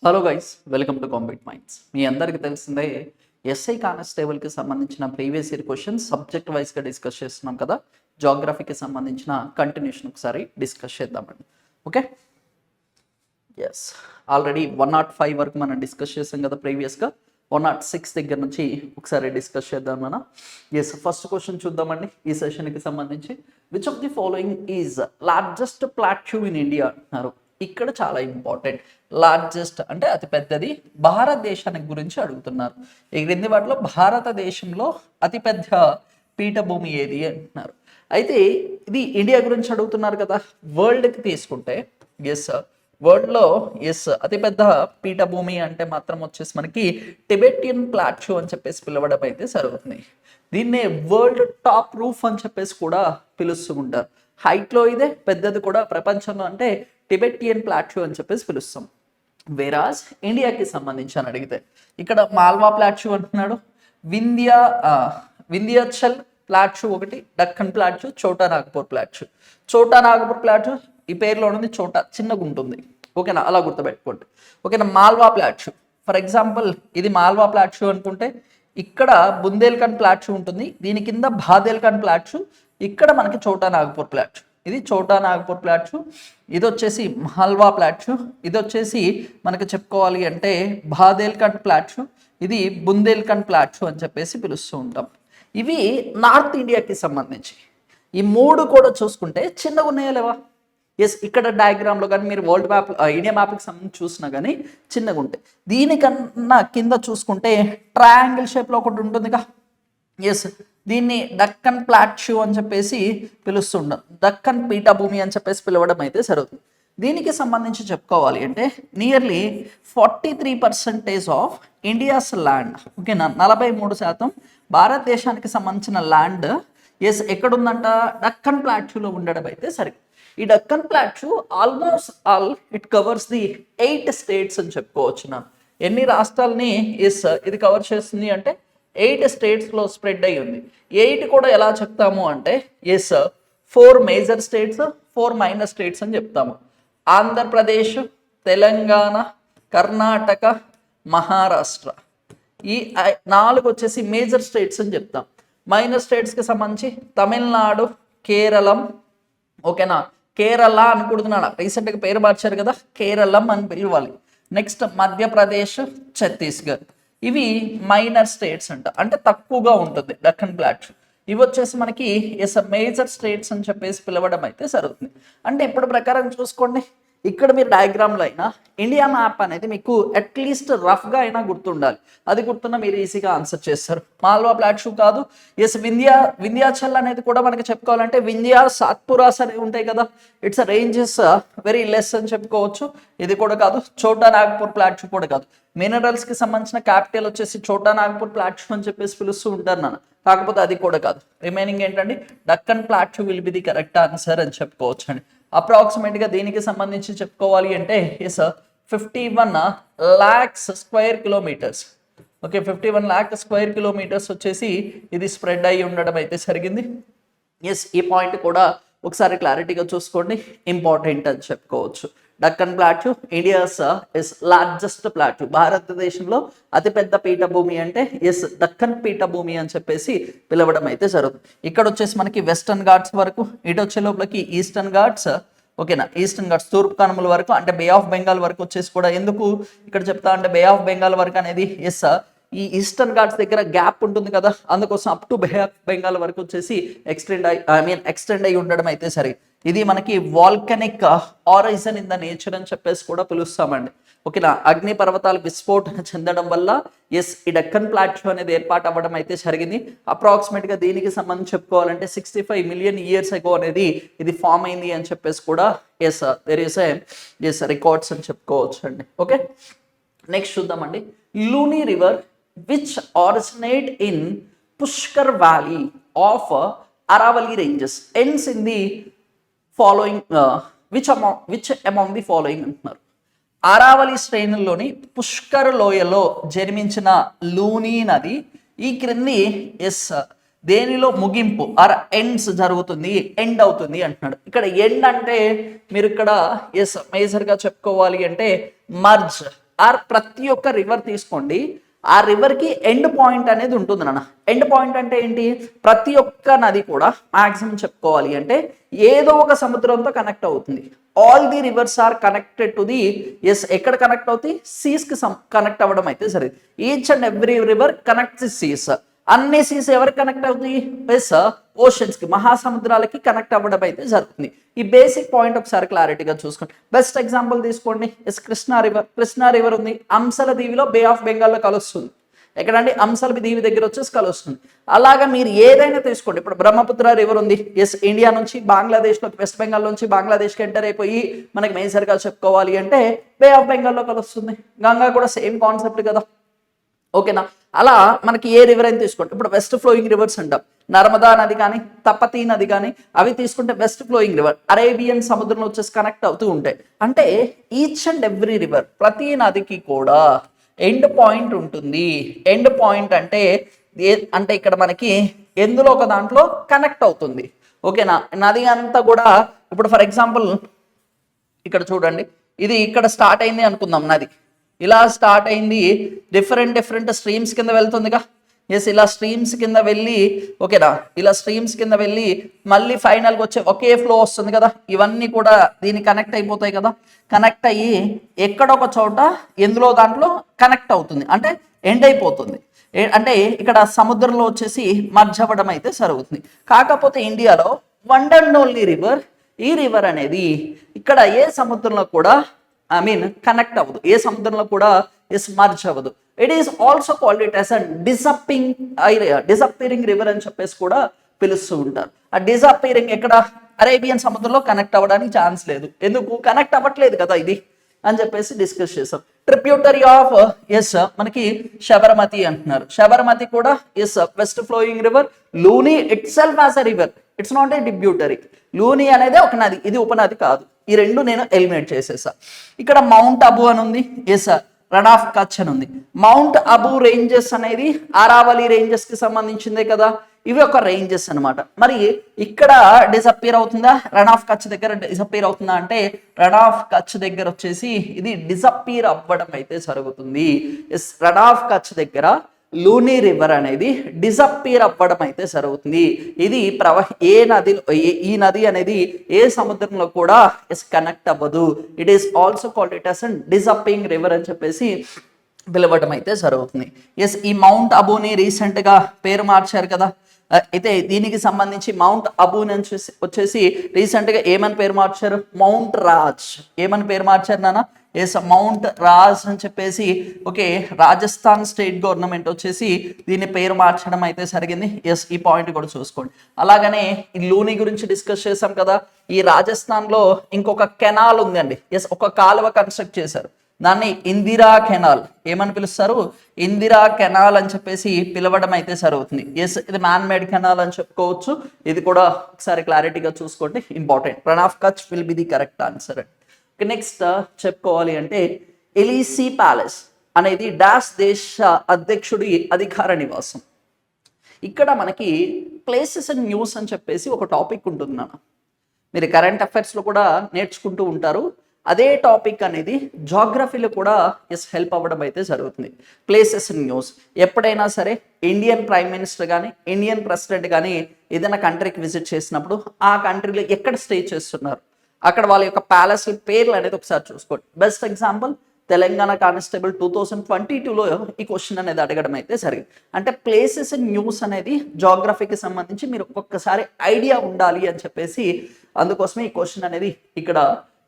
Hello guys, welcome to Compete Minds. మీ అందరికీ తెలిసిందే ఎస్ఐ కానిస్టేబుల్కి సంబంధించిన ప్రీవియస్ ఇయర్ క్వశ్చన్స్ సబ్జెక్ట్ వైజ్గా డిస్కస్ చేస్తున్నాం కదా. జాగ్రఫీకి సంబంధించిన కంటిన్యూషన్ ఒకసారి డిస్కస్ చేద్దామండి. ఓకే, ఎస్, ఆల్రెడీ 105 వరకు మనం డిస్కస్ చేసాం కదా ప్రీవియస్గా. 106 దగ్గర నుంచి ఒకసారి డిస్కస్ చేద్దాం మనం. ఎస్, ఫస్ట్ క్వశ్చన్ చూద్దామండి ఈ సెషన్కి సంబంధించి. Which of the following is largest plateau in India అంటున్నారు. ఇక్కడ చాలా ఇంపార్టెంట్. లార్జెస్ట్ అంటే అతి పెద్దది భారతదేశానికి గురించి అడుగుతున్నారు. ఈ క్రింది వాటిలో భారతదేశంలో అతిపెద్ద పీఠభూమి ఏది అంటున్నారు. అయితే ఇది ఇండియా గురించి అడుగుతున్నారు కదా. వరల్డ్కి తీసుకుంటే ఎస్, వరల్డ్లో ఎస్ అతిపెద్ద పీఠభూమి అంటే మాత్రం వచ్చేసి మనకి టిబెటియన్ ప్లాట్యూ అని చెప్పేసి పిలవడం అయితే జరుగుతుంది. దీన్నే వరల్డ్ టాప్ రూఫ్ అని చెప్పేసి కూడా పిలుస్తూ ఉంటారు. హైట్లో ఇదే పెద్దది కూడా ప్రపంచంలో అంటే టిబెటియన్ ప్లాట్యూ అని చెప్పేసి పిలుస్తాం. వేరాజ్ ఇండియాకి సంబంధించి అని అడిగితే ఇక్కడ మాల్వా ప్లాట్యూ అంటున్నాడు, వింధ్యాచల్ ప్లాట్యూ ఒకటి, దక్కన్ ప్లాట్యూ, చోటా నాగపూర్ ప్లాట్యూ. చోటా నాగపూర్ ప్లాట్యూ ఈ పేరులో ఉన్నది చోటా, చిన్నగా ఉంటుంది. ఓకేనా, అలా గుర్తుపెట్టుకోండి. ఓకేనా, మాల్వా ప్లాట్యూ ఫర్ ఎగ్జాంపుల్ ఇది మాల్వా ప్లాట్యూ అనుకుంటే ఇక్కడ బుందేల్ఖండ్ ప్లాట్యూ ఉంటుంది, దీని కింద బాదేల్ఖండ్ ప్లాట్యూ, ఇక్కడ మనకి చోటా నాగపూర్ ప్లాట్యూ. ఇది చోటా నాగపూర్ ప్లాట్యూ, ఇది వచ్చేసి మాల్వా ప్లాట్యూ, ఇది వచ్చేసి మనకి చెప్పుకోవాలి అంటే బాదేల్ఖండ్ ప్లాట్యూ, ఇది బుందేల్ఖండ్ ప్లాట్యూ అని చెప్పేసి పిలుస్తూ ఉంటాం. ఇవి నార్త్ ఇండియాకి సంబంధించి. ఈ మూడు కూడా చూసుకుంటే చిన్నగా ఉన్నాయా లేవా? ఎస్, ఇక్కడ డయాగ్రామ్లో కానీ మీరు వరల్డ్ మ్యాప్ ఇండియా మ్యాప్కి సంబంధించి చూసినా కానీ చిన్నగా ఉంటాయి. దీనికన్నా కింద చూసుకుంటే ట్రయాంగిల్ షేప్లో ఒకటి ఉంటుందిగా. ఎస్, దీన్ని డక్కన్ ప్లాట్యూ అని చెప్పేసి పిలుస్తుంటాం. దక్కన్ పీఠభూమి అని చెప్పేసి పిలవడం అయితే జరుగుతుంది. దీనికి సంబంధించి చెప్పుకోవాలి అంటే నియర్లీ 43% ఆఫ్ ఇండియాస్ ల్యాండ్, ఓకేనా, 43% భారతదేశానికి సంబంధించిన ల్యాండ్ ఎస్ ఎక్కడుందంట, డక్కన్ ప్లాట్యూలో ఉండడం అయితే సరే. ఈ Deccan plateau almost all it covers the 8 states అని చెప్పుకోవచ్చు. ఎన్ని రాష్ట్రాలని ఎస్ ఇది కవర్ చేస్తుంది అంటే 8 స్టేట్స్లో స్ప్రెడ్ అయ్యి ఉంది. 8 కూడా ఎలా చెప్తాము అంటే yes 4 major states, 4 minor states అని చెప్తాము. ఆంధ్రప్రదేశ్, తెలంగాణ, కర్ణాటక, మహారాష్ట్ర, ఈ 4 వచ్చేసి మేజర్ స్టేట్స్ అని చెప్తాం. మైనర్ స్టేట్స్కి సంబంధించి తమిళనాడు, కేరళం, ఓకేనా, కేరళ అనుకుంటున్నాడు, రీసెంట్గా పేరు మార్చారు కదా, కేరళం అని పిలవాలి. నెక్స్ట్ మధ్యప్రదేశ్, ఛత్తీస్గఢ్, ఇవి మైనర్ స్టేట్స్ అంట, అంటే తక్కువగా ఉంటుంది దక్కన్ ప్లాట్యూ. ఇవి వచ్చేసి మనకి ఎస్ మేజర్ స్టేట్స్ అని చెప్పేసి పిలవడం అయితే జరుగుతుంది. అంటే ఇప్పుడు ప్రకారం చూసుకోండి, ఇక్కడ మీరు డయాగ్రామ్లో అయినా ఇండియా మ్యాప్ అనేది మీకు అట్లీస్ట్ రఫ్గా అయినా గుర్తుండాలి. అది గుర్తున్న మీరు ఈజీగా ఆన్సర్ చేస్తారు. మాల్వా ప్లాట్యూ కాదు. ఎస్, వింధ్యాచల్ అనేది కూడా మనకి చెప్పుకోవాలంటే వింధ్యా సాత్పురాస్ అనేవి ఉంటాయి కదా, ఇట్స్ రేంజెస్ వెరీ లెస్ అని చెప్పుకోవచ్చు. ఇది కూడా కాదు. చోటా నాగపూర్ ప్లాట్యూ కూడా కాదు. మినరల్స్కి సంబంధించిన క్యాపిటల్ వచ్చేసి చోటా నాగపూర్ ప్లాట్యూ అని చెప్పేసి పిలుస్తూ ఉంటారు నాన్న, కాకపోతే అది కూడా కాదు. రిమైనింగ్ ఏంటండి, Deccan plateau will be the correct answer అని చెప్పుకోవచ్చు అండి. అప్రాక్సిమేట్గా దీనికి సంబంధించి చెప్పుకోవాలి అంటే yes 51 lakhs square kilometres. Okay, 51 lakh square kilometres వచ్చేసి ఇది స్ప్రెడ్ అయ్యి ఉండడం అయితే జరిగింది. ఎస్, ఈ పాయింట్ కూడా ఒకసారి క్లారిటీగా చూసుకోండి, ఇంపార్టెంట్ అని చెప్పుకోవచ్చు. Deccan plateau India's yes largest plateau, భారతదేశంలో అతిపెద్ద పీఠభూమి అంటే ఎస్ దక్కన్ పీఠభూమి అని చెప్పేసి పిలవడం అయితే జరుగుతుంది. ఇక్కడ వచ్చేసి మనకి వెస్టర్న్ ఘాట్స్ వరకు, ఇటు వచ్చే లోపలికి ఈస్టర్న్ ఘాట్స్, ఓకేనా, ఈస్టర్న్ ఘాట్స్ తూర్పు కనుమల వరకు, అంటే బే ఆఫ్ బెంగాల్ వరకు వచ్చేసి కూడా. ఎందుకు ఇక్కడ చెప్తా అంటే బే ఆఫ్ బెంగాల్ వరకు అనేది ఎస్ ఈ ఈస్టర్న్ ఘాట్స్ దగ్గర గ్యాప్ ఉంటుంది కదా, అందుకోసం up to Bay of Bengal వరకు వచ్చేసి ఎక్స్టెండ్ అయ్యి ఉండడం అయితే సరే. ఇది మనకి volcanic origin in the nature అని చెప్పేసి కూడా పిలుస్తామండి. ఓకేనా, అగ్ని పర్వతాలు విస్ఫోటన చెందడం వల్ల ఎస్ ఈ డక్కన్ ప్లాట్యూ అనేది ఏర్పాటు అవ్వడం అయితే జరిగింది. అప్రాక్సిమేట్గా దీనికి సంబంధించి చెప్పుకోవాలంటే 65 million years ago అనేది ఇది ఫామ్ అయింది అని చెప్పేసి కూడా yes there is yes records అని చెప్పుకోవచ్చు అండి. ఓకే, నెక్స్ట్ చూద్దామండి. Luni river which originate in Pushkar valley of Aravalli ranges ends in the following which among the following అంటున్నారు. అరావలి శ్రేణుల్లోని పుష్కర్ లోయలో జన్మించిన లూనీ నది ఈ క్రింది ఎస్ దేనిలో ముగింపు ఆర్ ఎండ్స్ జరుగుతుంది, ఎండ్ అవుతుంది అంటున్నాడు. ఇక్కడ ఎండ్ అంటే మీరు ఇక్కడ ఎస్ మేజర్గా చెప్పుకోవాలి అంటే మర్జ్, ఆర్ ప్రతి ఒక్క రివర్ తీసుకోండి, ఆ రివర్ కి ఎండ్ పాయింట్ అనేది ఉంటుంది నాన్న. ఎండ్ పాయింట్ అంటే ఏంటి? ప్రతి ఒక్క నది కూడా మాక్సిమం చెప్పుకోవాలి అంటే ఏదో ఒక సముద్రంతో కనెక్ట్ అవుతుంది. All the rivers are connected to the ఎక్కడ కనెక్ట్ అవుతాయి? సీస్ కి కనెక్ట్ అవ్వడం అయితే సరే. Each and every river connect the seas. అన్ని సీస్ ఎవరికి కనెక్ట్ అవుతాయి? ఓషన్స్ కి, మహాసముద్రాలకి కనెక్ట్ అవ్వడం అయితే జరుగుతుంది. ఈ బేసిక్ పాయింట్ ఒకసారి క్లారిటీగా చూసుకోండి. బెస్ట్ ఎగ్జాంపుల్ తీసుకోండి, కృష్ణా రివర్. కృష్ణా రివర్ ఉంది, అంశల దీవిలో బే ఆఫ్ బెంగాల్లో కలుస్తుంది. ఎక్కడండి? అంశల దీవి దగ్గర వచ్చేసి కలుస్తుంది. అలాగా మీరు ఏదైనా తీసుకోండి. ఇప్పుడు బ్రహ్మపుత్ర రివర్ ఉంది, ఇండియా నుంచి బంగ్లాదేశ్లోకి, వెస్ట్ బెంగాల్ నుంచి బంగ్లాదేశ్కి ఎంటర్ అయిపోయి మనకి మేజర్గా చెప్పుకోవాలి అంటే బే ఆఫ్ బెంగాల్లో కలుస్తుంది. గంగా కూడా సేమ్ కాన్సెప్ట్ కదా, ఓకేనా? అలా మనకి ఏ రివర్ అయినా తీసుకోండి. ఇప్పుడు వెస్ట్ ఫ్లోయింగ్ రివర్స్ అంటాం, నర్మదా నది కానీ తపతీ నది కానీ అవి తీసుకుంటే వెస్ట్ ఫ్లోయింగ్ రివర్ అరేబియన్ సముద్రంలో వచ్చేసి కనెక్ట్ అవుతూ ఉంటాయి. అంటే ఈచ్ అండ్ ఎవ్రీ రివర్, ప్రతి నదికి కూడా ఎండ్ పాయింట్ ఉంటుంది. ఎండ్ పాయింట్ అంటే అంటే ఇక్కడ మనకి ఎందులో ఒక దాంట్లో కనెక్ట్ అవుతుంది, ఓకేనా? నది అంతా కూడా ఇప్పుడు ఫర్ ఎగ్జాంపుల్ ఇక్కడ చూడండి, ఇది ఇక్కడ స్టార్ట్ అయింది అనుకుందాం, నది ఇలా స్టార్ట్ అయింది, డిఫరెంట్ స్ట్రీమ్స్ కింద వెళ్తుందిగా. ఇలా స్ట్రీమ్స్ కింద వెళ్ళి, ఓకేనా, ఇలా స్ట్రీమ్స్ కింద వెళ్ళి మళ్ళీ ఫైనల్గా వచ్చే ఒకే ఫ్లో వస్తుంది కదా. ఇవన్నీ కూడా దీన్ని కనెక్ట్ అయిపోతాయి కదా. కనెక్ట్ అయ్యి ఎక్కడొక చోట ఎందులో దాంట్లో కనెక్ట్ అవుతుంది, అంటే ఎండ్ అయిపోతుంది. అంటే ఇక్కడ సముద్రంలో వచ్చేసి మర్జ్ అవ్వడం అయితే జరుగుతుంది. కాకపోతే ఇండియాలో వన్ అండ్ ఓన్లీ రివర్, ఈ రివర్ అనేది ఇక్కడ ఏ సముద్రంలో కూడా కనెక్ట్ అవ్వదు, ఏ సముద్రంలో కూడా మర్జ్ అవ్వదు. It is also called it as a disappearing river అని చెప్పేసి కూడా పిలుస్తూ ఉంటారు. ఆ డిసప్పీరింగ్ ఎక్కడ? అరేబియన్ సముద్రంలో కనెక్ట్ అవ్వడానికి ఛాన్స్ లేదు. ఎందుకు? కనెక్ట్ అవ్వట్లేదు కదా ఇది అని చెప్పేసి డిస్కస్ చేసాం. ట్రిబ్యూటరీ ఆఫ్ మనకి శబరమతి అంటున్నారు. శబరమతి కూడా west flowing river. Luni it self as a river, it's not a tributary. Luni అనేది ఒక నది, ఇది ఉపనది కాదు. ఈ రెండు నేను ఎలిమినేట్ చేసేసా. ఇక్కడ మౌంట్ అబు అని ఉంది, రన్ ఆఫ్ కచ్ అని ఉంది. మౌంట్ అబు రేంజెస్ అనేది అరావలి రేంజెస్ కి సంబంధించిందే కదా. ఇవి ఒక రేంజెస్ అనమాట. మరి ఇక్కడ డిసప్పీర్ అవుతుందా? రన్ ఆఫ్ కచ్ దగ్గర డిసప్పీర్ అవుతుందా అంటే రన్ ఆఫ్ కచ్ దగ్గర వచ్చేసి ఇది డిసప్పీర్ అవ్వడం అయితే జరుగుతుంది. రన్ ఆఫ్ కచ్ దగ్గర లూని రివర్ అనేది డిసప్పీర్ అవ్వడం అయితే జరుగుతుంది. ఇది ఏ నదిలో, ఈ నది అనేది ఏ సముద్రంలో కూడా కనెక్ట్ అవ్వదు. It is also called it as disappearing river అని చెప్పేసి పిలవడం అయితే జరుగుతుంది. ఈ మౌంట్ అబూని రీసెంట్ గా పేరు మార్చారు కదా. అయితే దీనికి సంబంధించి మౌంట్ అబూని వచ్చేసి రీసెంట్ గా ఏమని పేరు మార్చారు? మౌంట్ రాజ్. ఏమని పేరు మార్చారు నాన్న? మౌంట్ రాజ్ అని చెప్పేసి, ఓకే, రాజస్థాన్ స్టేట్ గవర్నమెంట్ వచ్చేసి దీని పేరు మార్చడం అయితే జరిగింది. ఈ పాయింట్ కూడా చూసుకోండి. అలాగనే ఈ లూని గురించి డిస్కస్ చేసాం కదా. ఈ రాజస్థాన్ లో ఇంకొక కెనాల్ ఉందండి. ఒక కాలువ కన్స్ట్రక్ట్ చేశారు, దాన్ని ఇందిరా కెనాల్. ఏమని పిలుస్తారు? ఇందిరా కెనాల్ అని చెప్పేసి పిలవడం అయితే జరుగుతుంది. ఇది మ్యాన్ మేడ్ కెనాల్ అని చెప్పుకోవచ్చు. ఇది కూడా ఒకసారి క్లారిటీగా చూసుకోండి, important. Run of Kutch will be the correct answer. Next చెప్పుకోవాలి అంటే ఎలీసీ ప్యాలెస్ అనేది డాష్ దేశ అధ్యక్షుడి అధికార నివాసం. ఇక్కడ మనకి ప్లేసెస్ అండ్ న్యూస్ అని చెప్పేసి ఒక టాపిక్ ఉంటుంది నాన్న. మీరు కరెంట్ అఫైర్స్లో కూడా నేర్చుకుంటూ ఉంటారు. అదే టాపిక్ అనేది జాగ్రఫీలో కూడా హెల్ప్ అవ్వడం అయితే జరుగుతుంది. Places and news. ఎప్పుడైనా సరే ఇండియన్ ప్రైమ్ మినిస్టర్ కానీ ఇండియన్ ప్రెసిడెంట్ కానీ ఏదైనా కంట్రీకి విజిట్ చేసినప్పుడు ఆ కంట్రీలో ఎక్కడ స్టే చేస్తున్నారు, అక్కడ వాళ్ళ యొక్క ప్యాలెస్ పేర్లు అనేది ఒకసారి చూసుకోండి. బెస్ట్ ఎగ్జాంపుల్ తెలంగాణ కానిస్టేబుల్ 2022లో ఈ క్వశ్చన్ అనేది అడగడం అయితే జరిగింది. అంటే ప్లేసెస్ అండ్ న్యూస్ అనేది జాగ్రఫీకి సంబంధించి మీరు ఒక్కొక్కసారి ఐడియా ఉండాలి అని చెప్పేసి అందుకోసమే ఈ క్వశ్చన్ అనేది ఇక్కడ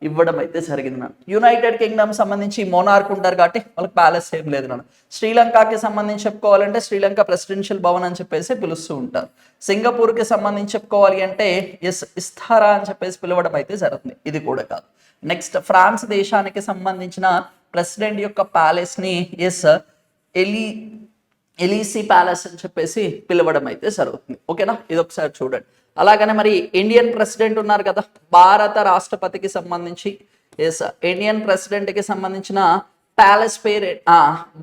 ఇవ్వడం అయితే జరిగింది నాన్న. యునైటెడ్ కింగ్డమ్ సంబంధించి మోనార్క్ ఉంటారు కాబట్టి వాళ్ళకి ప్యాలెస్ ఏం లేదు నాన్న. శ్రీలంకకి సంబంధించి చెప్పుకోవాలంటే శ్రీలంక ప్రెసిడెన్షియల్ భవన్ అని చెప్పేసి పిలుస్తూ ఉంటారు. సింగపూర్కి సంబంధించి చెప్పుకోవాలి అంటే ఇస్తారా అని చెప్పేసి పిలవడం అయితే జరుగుతుంది. ఇది కూడా కాదు. నెక్స్ట్ ఫ్రాన్స్ దేశానికి సంబంధించిన ప్రెసిడెంట్ యొక్క ప్యాలెస్ ని ఎలీసీ ప్యాలెస్ అని చెప్పేసి పిలవడం అయితే జరుగుతుంది. ఓకేనా, ఇది ఒకసారి చూడండి. అలాగనే మరి ఇండియన్ ప్రెసిడెంట్ ఉన్నారు కదా, భారత రాష్ట్రపతికి సంబంధించి ఇండియన్ ప్రెసిడెంట్కి సంబంధించిన ప్యాలెస్ పేరు,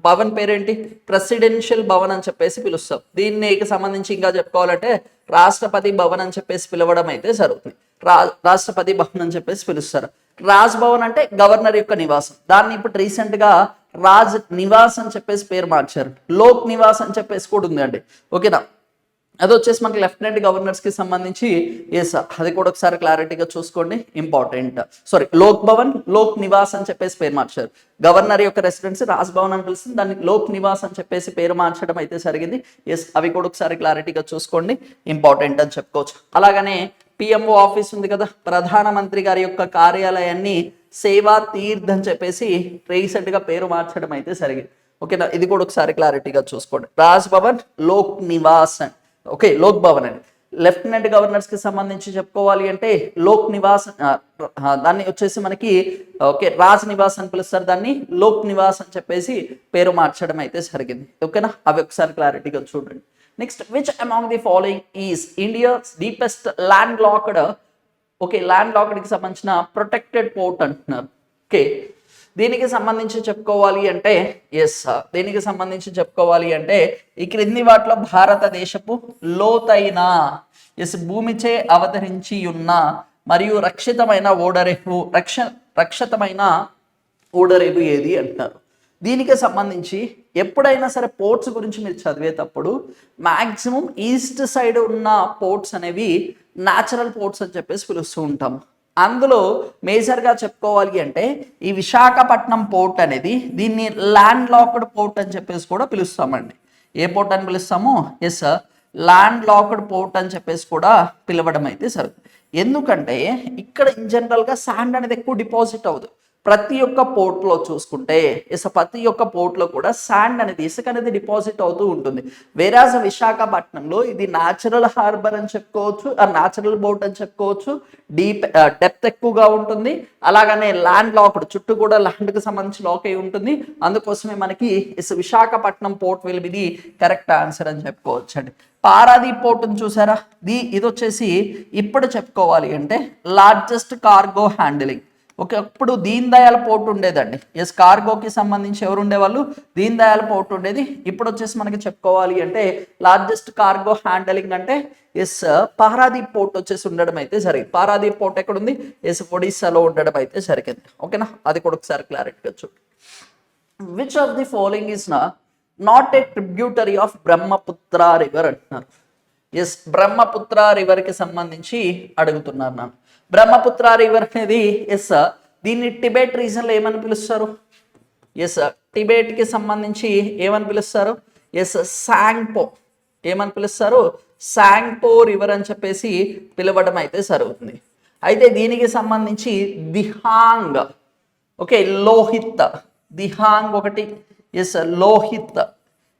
భవన్ పేరేంటి? ప్రెసిడెన్షియల్ భవన్ అని చెప్పేసి పిలుస్తాం. దీనికి సంబంధించి ఇంకా చెప్పుకోవాలంటే రాష్ట్రపతి భవన్ అని చెప్పేసి పిలవడం అయితే జరుగుతుంది. రాష్ట్రపతి భవన్ అని చెప్పేసి పిలుస్తారు. రాజ్ భవన్ అంటే గవర్నర్ యొక్క నివాసం. దాన్ని ఇప్పుడు రీసెంట్ గా రాజ్ నివాస్ అని చెప్పేసి పేరు మార్చారు. లోక్ నివాస్ అని చెప్పేసి కూడా ఉంది అండి. ఓకేనా, అది వచ్చేసి మనకి లెఫ్టినెంట్ గవర్నర్స్కి సంబంధించి ఎస్, అది కూడా ఒకసారి క్లారిటీగా చూసుకోండి, ఇంపార్టెంట్. సారీ, లోక్ భవన్ లోక్ నివాస్ అని చెప్పేసి పేరు మార్చారు. గవర్నర్ యొక్క రెసిడెన్సీ రాజ్ భవన్ అని పిలుస్తుంది, దాన్ని లోక్ నివాస్ అని చెప్పేసి పేరు మార్చడం అయితే జరిగింది. ఎస్, అవి కూడా ఒకసారి క్లారిటీగా చూసుకోండి, ఇంపార్టెంట్ అని చెప్పుకోవచ్చు. అలాగనే పిఎంఓ ఆఫీస్ ఉంది కదా, ప్రధానమంత్రి గారి యొక్క కార్యాలయాన్ని సేవా తీర్థ్ అని చెప్పేసి రీసెంట్గా పేరు మార్చడం అయితే జరిగింది. ఓకేనా, ఇది కూడా ఒకసారి క్లారిటీగా చూసుకోండి. రాజ్ భవన్ లోక్ నివాస్ అని, ఓకే, లోక్ భవన్ అండి. లెఫ్టినెంట్ గవర్నర్స్ కి సంబంధించి చెప్పుకోవాలి అంటే లోక్ నివాస్, దాన్ని వచ్చేసి మనకి ఓకే రాజ్ నివాస్ అని పిలుస్తారు, దాన్ని లోక్ నివాస్ అని చెప్పేసి పేరు మార్చడం అయితే జరిగింది. ఓకేనా, అవి ఒకసారి క్లారిటీగా చూడండి. Next, which among the following is India's deepest land locked, okay, land locked కి సంబంధించిన ప్రొటెక్టెడ్ పోర్ట్ అంటున్నారు. ఓకే, దీనికి సంబంధించి చెప్పుకోవాలి అంటే ఎస్, దీనికి సంబంధించి చెప్పుకోవాలి అంటే ఈ క్రింది వాటిలో భారతదేశపు లోతైన భూమిచే అవతరించి ఉన్న మరియు రక్షితమైన ఓడరేవు ఏది అంటారు. దీనికి సంబంధించి ఎప్పుడైనా సరే పోర్ట్స్ గురించి మీరు చదివేటప్పుడు మ్యాక్సిమం ఈస్ట్ సైడ్ ఉన్న పోర్ట్స్ అనేవి న్యాచురల్ పోర్ట్స్ అని చెప్పేసి పిలుస్తూ ఉంటాము. అందులో మేజర్గా చెప్పుకోవాలి అంటే ఈ విశాఖపట్నం పోర్ట్ అనేది దీన్ని ల్యాండ్ లాక్డ్ పోర్ట్ అని చెప్పేసి కూడా పిలుస్తామండి. ఏ పోర్ట్ అని పిలుస్తాము? ఎస్, ల్యాండ్ లాక్డ్ పోర్ట్ అని చెప్పేసి కూడా పిలవడం అయితే సరే. ఎందుకంటే ఇక్కడ ఇన్ జనరల్గా శాండ్ అనేది ఎక్కువ డిపాజిట్ అవ్వదు. ప్రతి ఒక్క పోర్ట్లో చూసుకుంటే ప్రతి ఒక్క పోర్ట్లో కూడా శాండ్ అనేది ఇసుక అనేది డిపాజిట్ అవుతూ ఉంటుంది. వేరాజ్ విశాఖపట్నంలో ఇది న్యాచురల్ హార్బర్ అని చెప్పుకోవచ్చు, న్యాచురల్ పోర్ట్ అని చెప్పుకోవచ్చు. డెప్త్ ఎక్కువగా ఉంటుంది, అలాగనే ల్యాండ్ లాక్డ్, చుట్టూ కూడా ల్యాండ్కి సంబంధించి లాక్ అయి ఉంటుంది. అందుకోసమే మనకి Visakhapatnam port will be the correct answer అని చెప్పుకోవచ్చు అండి. పారాదీప్ పోర్ట్ని చూసారా, ఇది వచ్చేసి ఇప్పుడు చెప్పుకోవాలి అంటే లార్జెస్ట్ కార్గో హ్యాండిలింగ్. ఓకే, అప్పుడు దీన్ దయాల్ పోర్ట్ ఉండేదండి. ఎస్, కార్గోకి సంబంధించి ఎవరు ఉండేవాళ్ళు? దీన్ దయాల్ పోర్ట్ ఉండేది. ఇప్పుడు వచ్చేసి మనకి చెప్పుకోవాలి అంటే లార్జెస్ట్ కార్గో హ్యాండలింగ్ అంటే ఎస్ పారాదీప్ పోర్ట్ వచ్చేసి ఉండడం అయితే జరిగింది. పారాదీప్ పోర్ట్ ఎక్కడ ఉంది? ఎస్, ఒడిస్సాలో ఉండడం అయితే జరిగింది. ఓకేనా, అది కూడా ఒకసారి క్లారిటీగా చూడండి. Which of the following is not a tributary of Brahmaputra river అంటున్నారు. ఎస్, బ్రహ్మపుత్ర రివర్ కి సంబంధించి అడుగుతున్నారు నన్ను. బ్రహ్మపుత్ర రివర్ అనేది ఎస్, దీన్ని టిబెట్ రీజన్లో ఏమని పిలుస్తారు? ఎస్, టిబెట్కి సంబంధించి ఏమని పిలుస్తారు? ఎస్, సాంగ్పో. ఏమని పిలుస్తారు? సాంగ్పో రివర్ అని చెప్పేసి పిలవడం అయితే జరుగుతుంది. అయితే దీనికి సంబంధించి దిహాంగ్, ఓకే, లోహిత్, దిహాంగ్ ఒకటి, ఎస్ లోహిత్,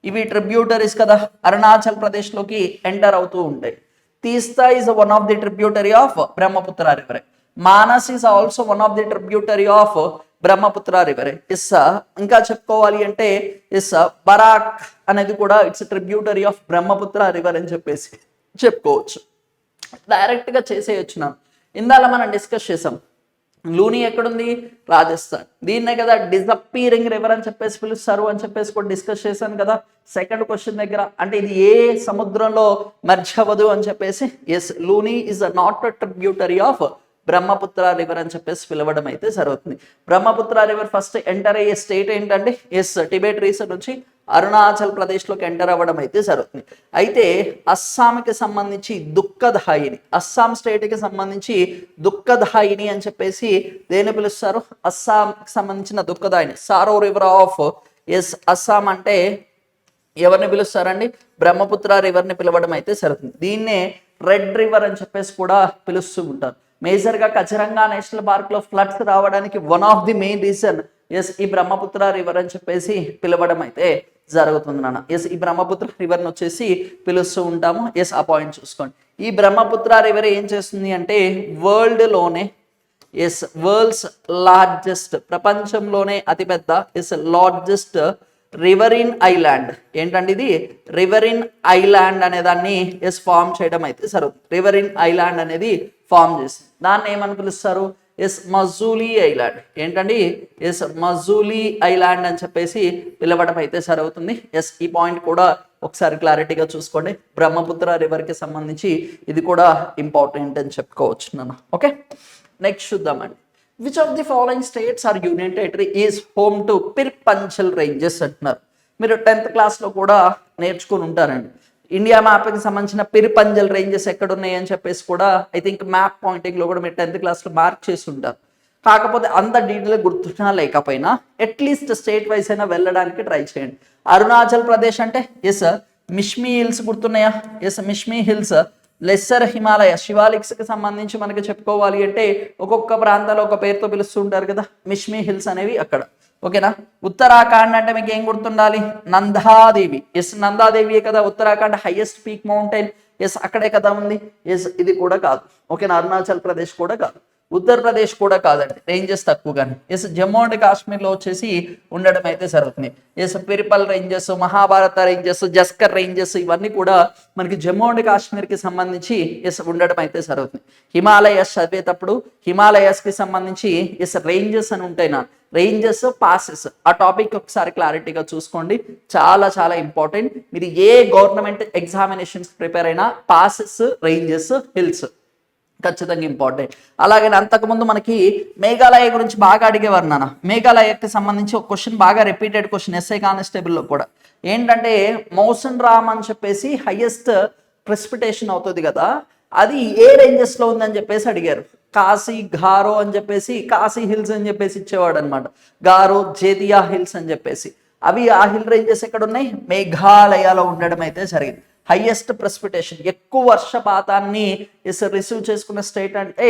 ఇవి ట్రిబ్యూటరీస్ కదా, అరుణాచల్ ప్రదేశ్లోకి ఎంటర్ అవుతూ ఉంటాయి. తీస్తా is one of the tributary of Brahmaputra river. Manas is also one of the tributary of Brahmaputra river. ఇంకా చెప్పుకోవాలి అంటే బరాక్ అనేది కూడా it's tributary of Brahmaputra river అని చెప్పేసి చెప్పుకోవచ్చు. డైరెక్ట్గా చేసేయచ్చు. ఇందాల మనం డిస్కస్ చేసాం, లూని ఎక్కడుంది? రాజస్థాన్. దీన్నే కదా డిజప్పీరింగ్ రివర్ అని చెప్పేసి పిలుస్తారు అని చెప్పేసి కూడా డిస్కస్ చేశాను కదా సెకండ్ క్వశ్చన్ దగ్గర. అంటే ఇది ఏ సముద్రంలో మెర్జ్ అవ్వదు అని చెప్పేసి. Yes, Luni is not a tributary of Brahmaputra river అని చెప్పేసి పిలవడం అయితే జరుగుతుంది. బ్రహ్మపుత్ర రివర్ ఫస్ట్ ఎంటర్ అయ్యే స్టేట్ ఏంటంటే ఎస్ టిబెట్ రీజన్ నుంచి అరుణాచల్ ప్రదేశ్లోకి ఎంటర్ అవ్వడం అయితే జరుగుతుంది. అయితే అస్సాంకి సంబంధించి దుఃఖదాయిని, అస్సాం స్టేట్కి సంబంధించి దుఃఖదాయిని అని చెప్పేసి దేని పిలుస్తారు? అస్సాంకి సంబంధించిన దుఃఖదాయిని, సారో రివర్ ఆఫ్ ఎస్ అస్సాం అంటే ఎవరిని పిలుస్తారండి? బ్రహ్మపుత్ర రివర్ని పిలవడం అయితే జరుగుతుంది. దీన్నే రెడ్ రివర్ అని చెప్పేసి కూడా పిలుస్తూ ఉంటారు. మేజర్గా కచరంగా నేషనల్ పార్క్లో ఫ్లడ్స్ రావడానికి one of the main reason yes ఈ బ్రహ్మపుత్ర రివర్ అని చెప్పేసి పిలవడం అయితే జరుగుతుంది నాన్న. ఎస్, ఈ బ్రహ్మపుత్ర రివర్ని వచ్చేసి పిలుస్తూ ఉంటాము. ఎస్, ఆ పాయింట్ చూసుకోండి. ఈ బ్రహ్మపుత్ర రివర్ ఏం చేస్తుంది అంటే వరల్డ్లోనే వరల్డ్స్ లార్జెస్ట్, ప్రపంచంలోనే అతిపెద్ద లార్జెస్ట్ రివరిన్ ఐలాండ్. ఏంటండి ఇది? రివరిన్ ఐలాండ్ అనే దాన్ని ఫామ్ చేయడం అయితే జరుగుతుంది. రివరిన్ ఐలాండ్ అనేది ఫామ్ చేసింది. దాన్ని ఏమని పిలుస్తారు? మజూలీ ఐలాండ్. ఏంటండి? మజూలీ ఐలాండ్ అని చెప్పేసి పిలవడం అయితే జరుగుతుంది. ఈ పాయింట్ కూడా ఒకసారి క్లారిటీగా చూసుకోండి. బ్రహ్మపుత్ర రివర్కి సంబంధించి ఇది కూడా ఇంపార్టెంట్ అని చెప్పుకోవచ్చు నాన్న. ఓకే, నెక్స్ట్ చూద్దామండి. Which of the following states or union territory is home to Pir Panjal ranges అంటున్నారు. మీరు 10th క్లాస్లో కూడా నేర్చుకుని ఉంటారండి. ఇండియా మ్యాప్కి సంబంధించిన పిర్పంజల్ రేంజెస్ ఎక్కడ ఉన్నాయి అని చెప్పేసి కూడా ఐ థింక్ మ్యాప్ పాయింటింగ్లో కూడా మీరు 10th క్లాస్లో మార్క్ చేసి ఉంటారు. కాకపోతే అంత డీటెయిల్ గుర్తున్నా లేకపోయినా అట్లీస్ట్ స్టేట్ వైజ్ అయినా వెళ్ళడానికి ట్రై చేయండి. అరుణాచల్ ప్రదేశ్ అంటే ఎస్ మిష్మీ హిల్స్ గుర్తున్నాయా? Yes Mishmi hills lesser Himalaya శివాలిక్స్కి సంబంధించి మనకి చెప్పుకోవాలి అంటే ఒక్కొక్క ప్రాంతాల్లో ఒక పేరుతో పిలుస్తుంటారు కదా, మిష్మీ హిల్స్ అనేవి అక్కడ. ఓకేనా. ఉత్తరాఖండ్ అంటే మీకు ఏం గుర్తుండాలి? నందాదేవి. ఎస్ నందాదేవి కదా Uttarakhand highest peak mountain. Yes అక్కడే కదా ఉంది. ఎస్ ఇది కూడా కాదు. ఓకేనా. అరుణాచల్ ప్రదేశ్ కూడా కాదు, ఉత్తరప్రదేశ్ కూడా కాదండి, రేంజెస్ తక్కువగానే. ఎస్ జమ్మూ అండ్ కాశ్మీర్లో వచ్చేసి ఉండడం అయితే జరుగుతుంది. Yes Pir Panjal ranges, Mahabharat ranges, Zanskar ranges ఇవన్నీ కూడా మనకి జమ్మూ అండ్ కాశ్మీర్కి సంబంధించి ఎస్ ఉండడం అయితే జరుగుతుంది. హిమాలయస్ చదివేటప్పుడు హిమాలయస్కి సంబంధించి ఎస్ రేంజెస్ అని ఉంటాయి నా రేంజెస్ పాసెస్ ఆ టాపిక్ ఒకసారి క్లారిటీగా చూసుకోండి, చాలా చాలా ఇంపార్టెంట్. మీరు ఏ గవర్నమెంట్ ఎగ్జామినేషన్స్ ప్రిపేర్ అయినా పాసెస్, రేంజెస్, హిల్స్ ఖచ్చితంగా ఇంపార్టెంట్. అలాగే అంతకుముందు మనకి మేఘాలయ గురించి బాగా అడిగేవారు నాన్న. మేఘాలయకి సంబంధించి ఒక క్వశ్చన్ బాగా రిపీటెడ్ క్వశ్చన్ ఎస్ఐ కానిస్టేబుల్లో కూడా ఏంటంటే మౌసన్ రామ్ అని చెప్పేసి హైయెస్ట్ ప్రెసిపిటేషన్ అవుతుంది కదా, అది ఏ రేంజెస్లో ఉందని చెప్పేసి అడిగారు. కాశీ ఘారో అని చెప్పేసి కాశీ హిల్స్ అని చెప్పేసి ఇచ్చేవాడు అనమాట. గారో జేతియా హిల్స్ అని చెప్పేసి అవి ఆ హిల్ రేంజెస్ ఎక్కడ ఉన్నాయి? మేఘాలయలో ఉండడం అయితే జరిగింది. హైయెస్ట్ ప్రెసిపిటేషన్ ఎక్కువ వర్షపాతాన్ని రిసీవ్ చేసుకున్న స్టేట్ అంటే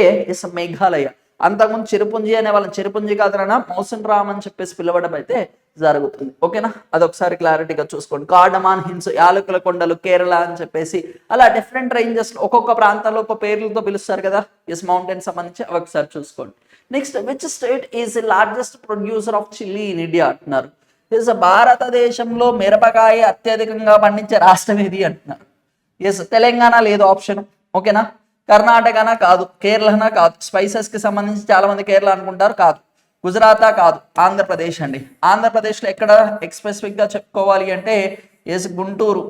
మేఘాలయ. అంతకుముందు చిరుపుంజి అనే వాళ్ళని చిరుపుంజి కాదన్నా మౌసన్ రామ్ అని చెప్పేసి పిలవడం అయితే జరుగుతుంది. ఓకేనా, అదొకసారి క్లారిటీగా చూసుకోండి. కార్డమాన్ హిల్స్, యాలకుల కొండలు కేరళ అని చెప్పేసి అలా డిఫరెంట్ రేంజెస్ ఒక్కొక్క ప్రాంతాల్లో ఒక పేర్లతో పిలుస్తారు కదా మౌంటైన్ సంబంధించి అవి ఒకసారి చూసుకోండి. Next which state is the largest producer of chilli in India అంటున్నారు. భారతదేశంలో మిరపకాయ అత్యధికంగా పండించే రాష్ట్రం ఏది అంటున్నారు. ఎస్ తెలంగాణ లేదు ఆప్షన్. ఓకేనా. కర్ణాటకనా కాదు, కేరళనా కాదు. స్పైసెస్కి సంబంధించి చాలా మంది కేరళ అనుకుంటారు, కాదు. గుజరాతా కాదు, ఆంధ్రప్రదేశ్ అండి. ఆంధ్రప్రదేశ్లో ఎక్కడ ఎక్స్పెసిఫిక్గా చెప్పుకోవాలి అంటే ఎస్ గుంటూరు.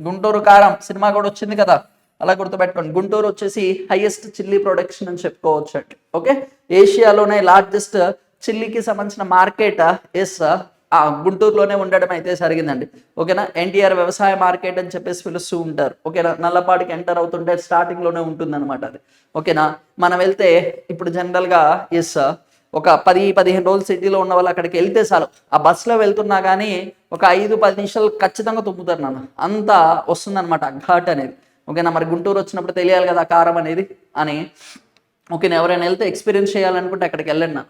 గుంటూరు కారం సినిమా కూడా వచ్చింది కదా, అలా గుర్తుపెట్టుకోండి. గుంటూరు వచ్చేసి హైయెస్ట్ చిల్లీ ప్రొడక్షన్ అని చెప్పుకోవచ్చు అండి. ఓకే, ఏషియాలోనే లార్జెస్ట్ చిల్లీకి సంబంధించిన మార్కెట్ ఎస్ గుంటూరులోనే ఉండడం అయితే జరిగిందండి. ఓకేనా. ఎన్టీఆర్ వ్యవసాయ మార్కెట్ అని చెప్పేసి పిలుస్తూ ఉంటారు. ఓకేనా. నల్లపాటికి ఎంటర్ అవుతుంటే స్టార్టింగ్లోనే ఉంటుంది అనమాట అది. ఓకేనా. మనం వెళ్తే ఇప్పుడు జనరల్గా ఎస్ ఒక 10-15 రోజులు సిటీలో ఉన్న వాళ్ళు అక్కడికి వెళ్తే చాలు, ఆ బస్సులో వెళ్తున్నా కానీ ఒక 5-10 నిమిషాలు ఖచ్చితంగా తుమ్ముతారు నాన్న, అంతా వస్తుందన్నమాట ఘాట్ అనేది. ఓకేనా. మరి గుంటూరు వచ్చినప్పుడు తెలియాలి కదా కారం అనేది అని. ఓకేనా. ఎవరైనా వెళ్తే ఎక్స్పీరియన్స్ చేయాలనుకుంటే అక్కడికి వెళ్ళండి నా,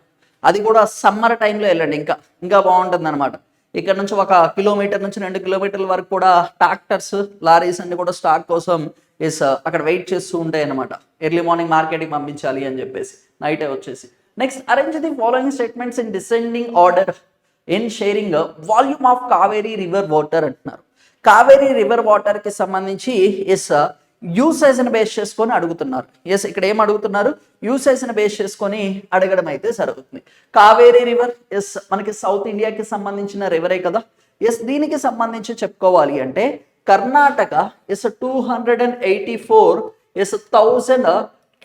అది కూడా సమ్మర్ టైంలో వెళ్ళండి, ఇంకా బాగుంటుంది అనమాట. ఇక్కడ నుంచి 1 కిలోమీటర్ నుంచి 2 కిలోమీటర్ల వరకు కూడా ట్రాక్టర్స్, లారీస్ అన్ని కూడా స్టాక్ కోసం అక్కడ వెయిట్ చేస్తూ ఉంటాయి అనమాట. ఎర్లీ మార్నింగ్ మార్కెట్కి పంపించాలి అని చెప్పేసి నైటే వచ్చేసి. Next arrange the following statements in descending order in sharing volume of Kaveri river water అంటున్నారు. కావేరీ రివర్ వాటర్కి సంబంధించి యూసేజ్ని బేస్ చేసుకొని అడుగుతున్నారు. ఎస్ ఇక్కడ ఏం అడుగుతున్నారు? యూసేజ్ని బేస్ చేసుకొని అడగడం అయితే జరుగుతుంది. కావేరీ రివర్ ఎస్ మనకి సౌత్ ఇండియాకి సంబంధించిన రివరే కదా. ఎస్ దీనికి సంబంధించి చెప్పుకోవాలి అంటే కర్ణాటక 284,000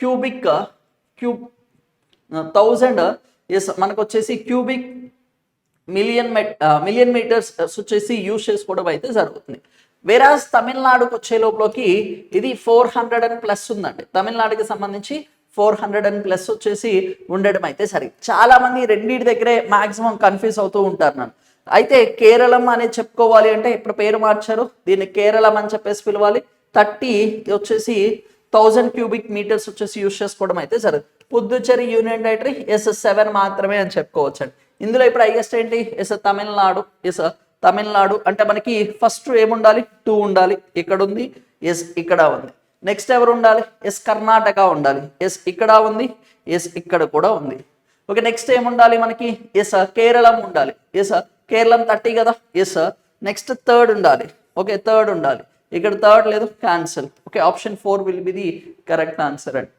క్యూబిక్ 1000 మనకు వచ్చేసి క్యూబిక్ మిలియన్ మీటర్స్ వచ్చేసి యూజ్ చేసుకోవడం అయితే జరుగుతుంది. వేరాజ్ తమిళనాడుకు వచ్చే లోపలికి ఇది 400+ ఉందండి. తమిళనాడుకి సంబంధించి 400+ వచ్చేసి ఉండడం అయితే సరే. చాలా మంది రెండింటి దగ్గరే మాక్సిమం కన్ఫ్యూజ్ అవుతూ ఉంటారు నన్ను. అయితే కేరళం అనేది చెప్పుకోవాలి అంటే ఇప్పుడు పేరు మార్చారు, దీన్ని కేరళం అని చెప్పేసి పిలవాలి. 30 వచ్చేసి 1000 క్యూబిక్ మీటర్స్ వచ్చేసి యూజ్ చేసుకోవడం అయితే జరుగుతుంది. పుదుచ్చేరి యూనియన్ టెరిటరీ 7 మాత్రమే అని చెప్పుకోవచ్చు అండి. ఇందులో ఇప్పుడు హైయెస్ట్ ఏంటి? తమిళనాడు. తమిళనాడు అంటే మనకి ఫస్ట్ ఏముండాలి? 2 ఉండాలి. ఇక్కడ ఉంది, ఇక్కడ ఉంది. నెక్స్ట్ ఎవరు ఉండాలి? కర్ణాటక ఉండాలి. ఇక్కడ ఉంది, ఇక్కడ కూడా ఉంది. ఓకే, నెక్స్ట్ ఏముండాలి మనకి? కేరళం ఉండాలి. కేరళం 30 కదా. నెక్స్ట్ 3rd ఉండాలి. ఓకే, 3rd ఉండాలి. ఇక్కడ 3rd లేదు, cancel. Okay, option 4 will be the correct answer అండి.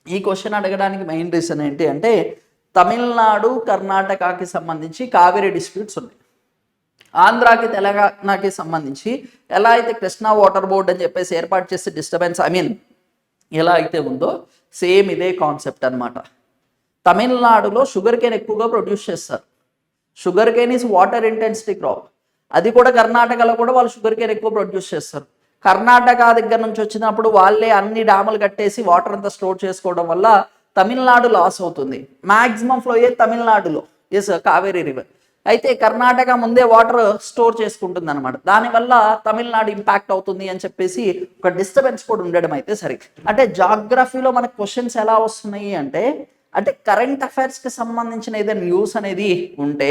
ఈ క్వశ్చన్ అడగడానికి మెయిన్ రీజన్ ఏంటి అంటే తమిళనాడు కర్ణాటకకి సంబంధించి కావేరీ డిస్ప్యూట్స్ ఉన్నాయి. ఆంధ్రాకి తెలంగాణకి సంబంధించి ఎలా అయితే కృష్ణా వాటర్ బోర్డ్ అని చెప్పేసి ఏర్పాటు చేసే డిస్టర్బెన్స్ ఎలా అయితే ఉందో సేమ్ ఇదే కాన్సెప్ట్ అనమాట. తమిళనాడులో షుగర్ కేన్ ఎక్కువగా ప్రొడ్యూస్ చేస్తారు. Sugar cane is water intensity crop. అది కూడా కర్ణాటకలో కూడా వాళ్ళు షుగర్ కేన్ ఎక్కువ ప్రొడ్యూస్ చేస్తారు. కర్ణాటక దగ్గర నుంచి వచ్చినప్పుడు వాళ్ళే అన్ని డ్యాములు కట్టేసి వాటర్ అంతా స్టోర్ చేసుకోవడం వల్ల తమిళనాడు లాస్ అవుతుంది. మ్యాక్సిమం ఫ్లో అయ్యేది తమిళనాడులో, ఎస్ కావేరీ రివర్. అయితే కర్ణాటక ముందే వాటర్ స్టోర్ చేసుకుంటుంది అనమాట. దానివల్ల తమిళనాడు ఇంపాక్ట్ అవుతుంది అని చెప్పేసి ఒక డిస్టర్బెన్స్ కూడా ఉండడం అయితే సరే. అంటే జాగ్రఫీలో మనకు క్వశ్చన్స్ ఎలా వస్తున్నాయి అంటే కరెంట్ అఫైర్స్కి సంబంధించిన ఏదైనా న్యూస్ అనేది ఉంటే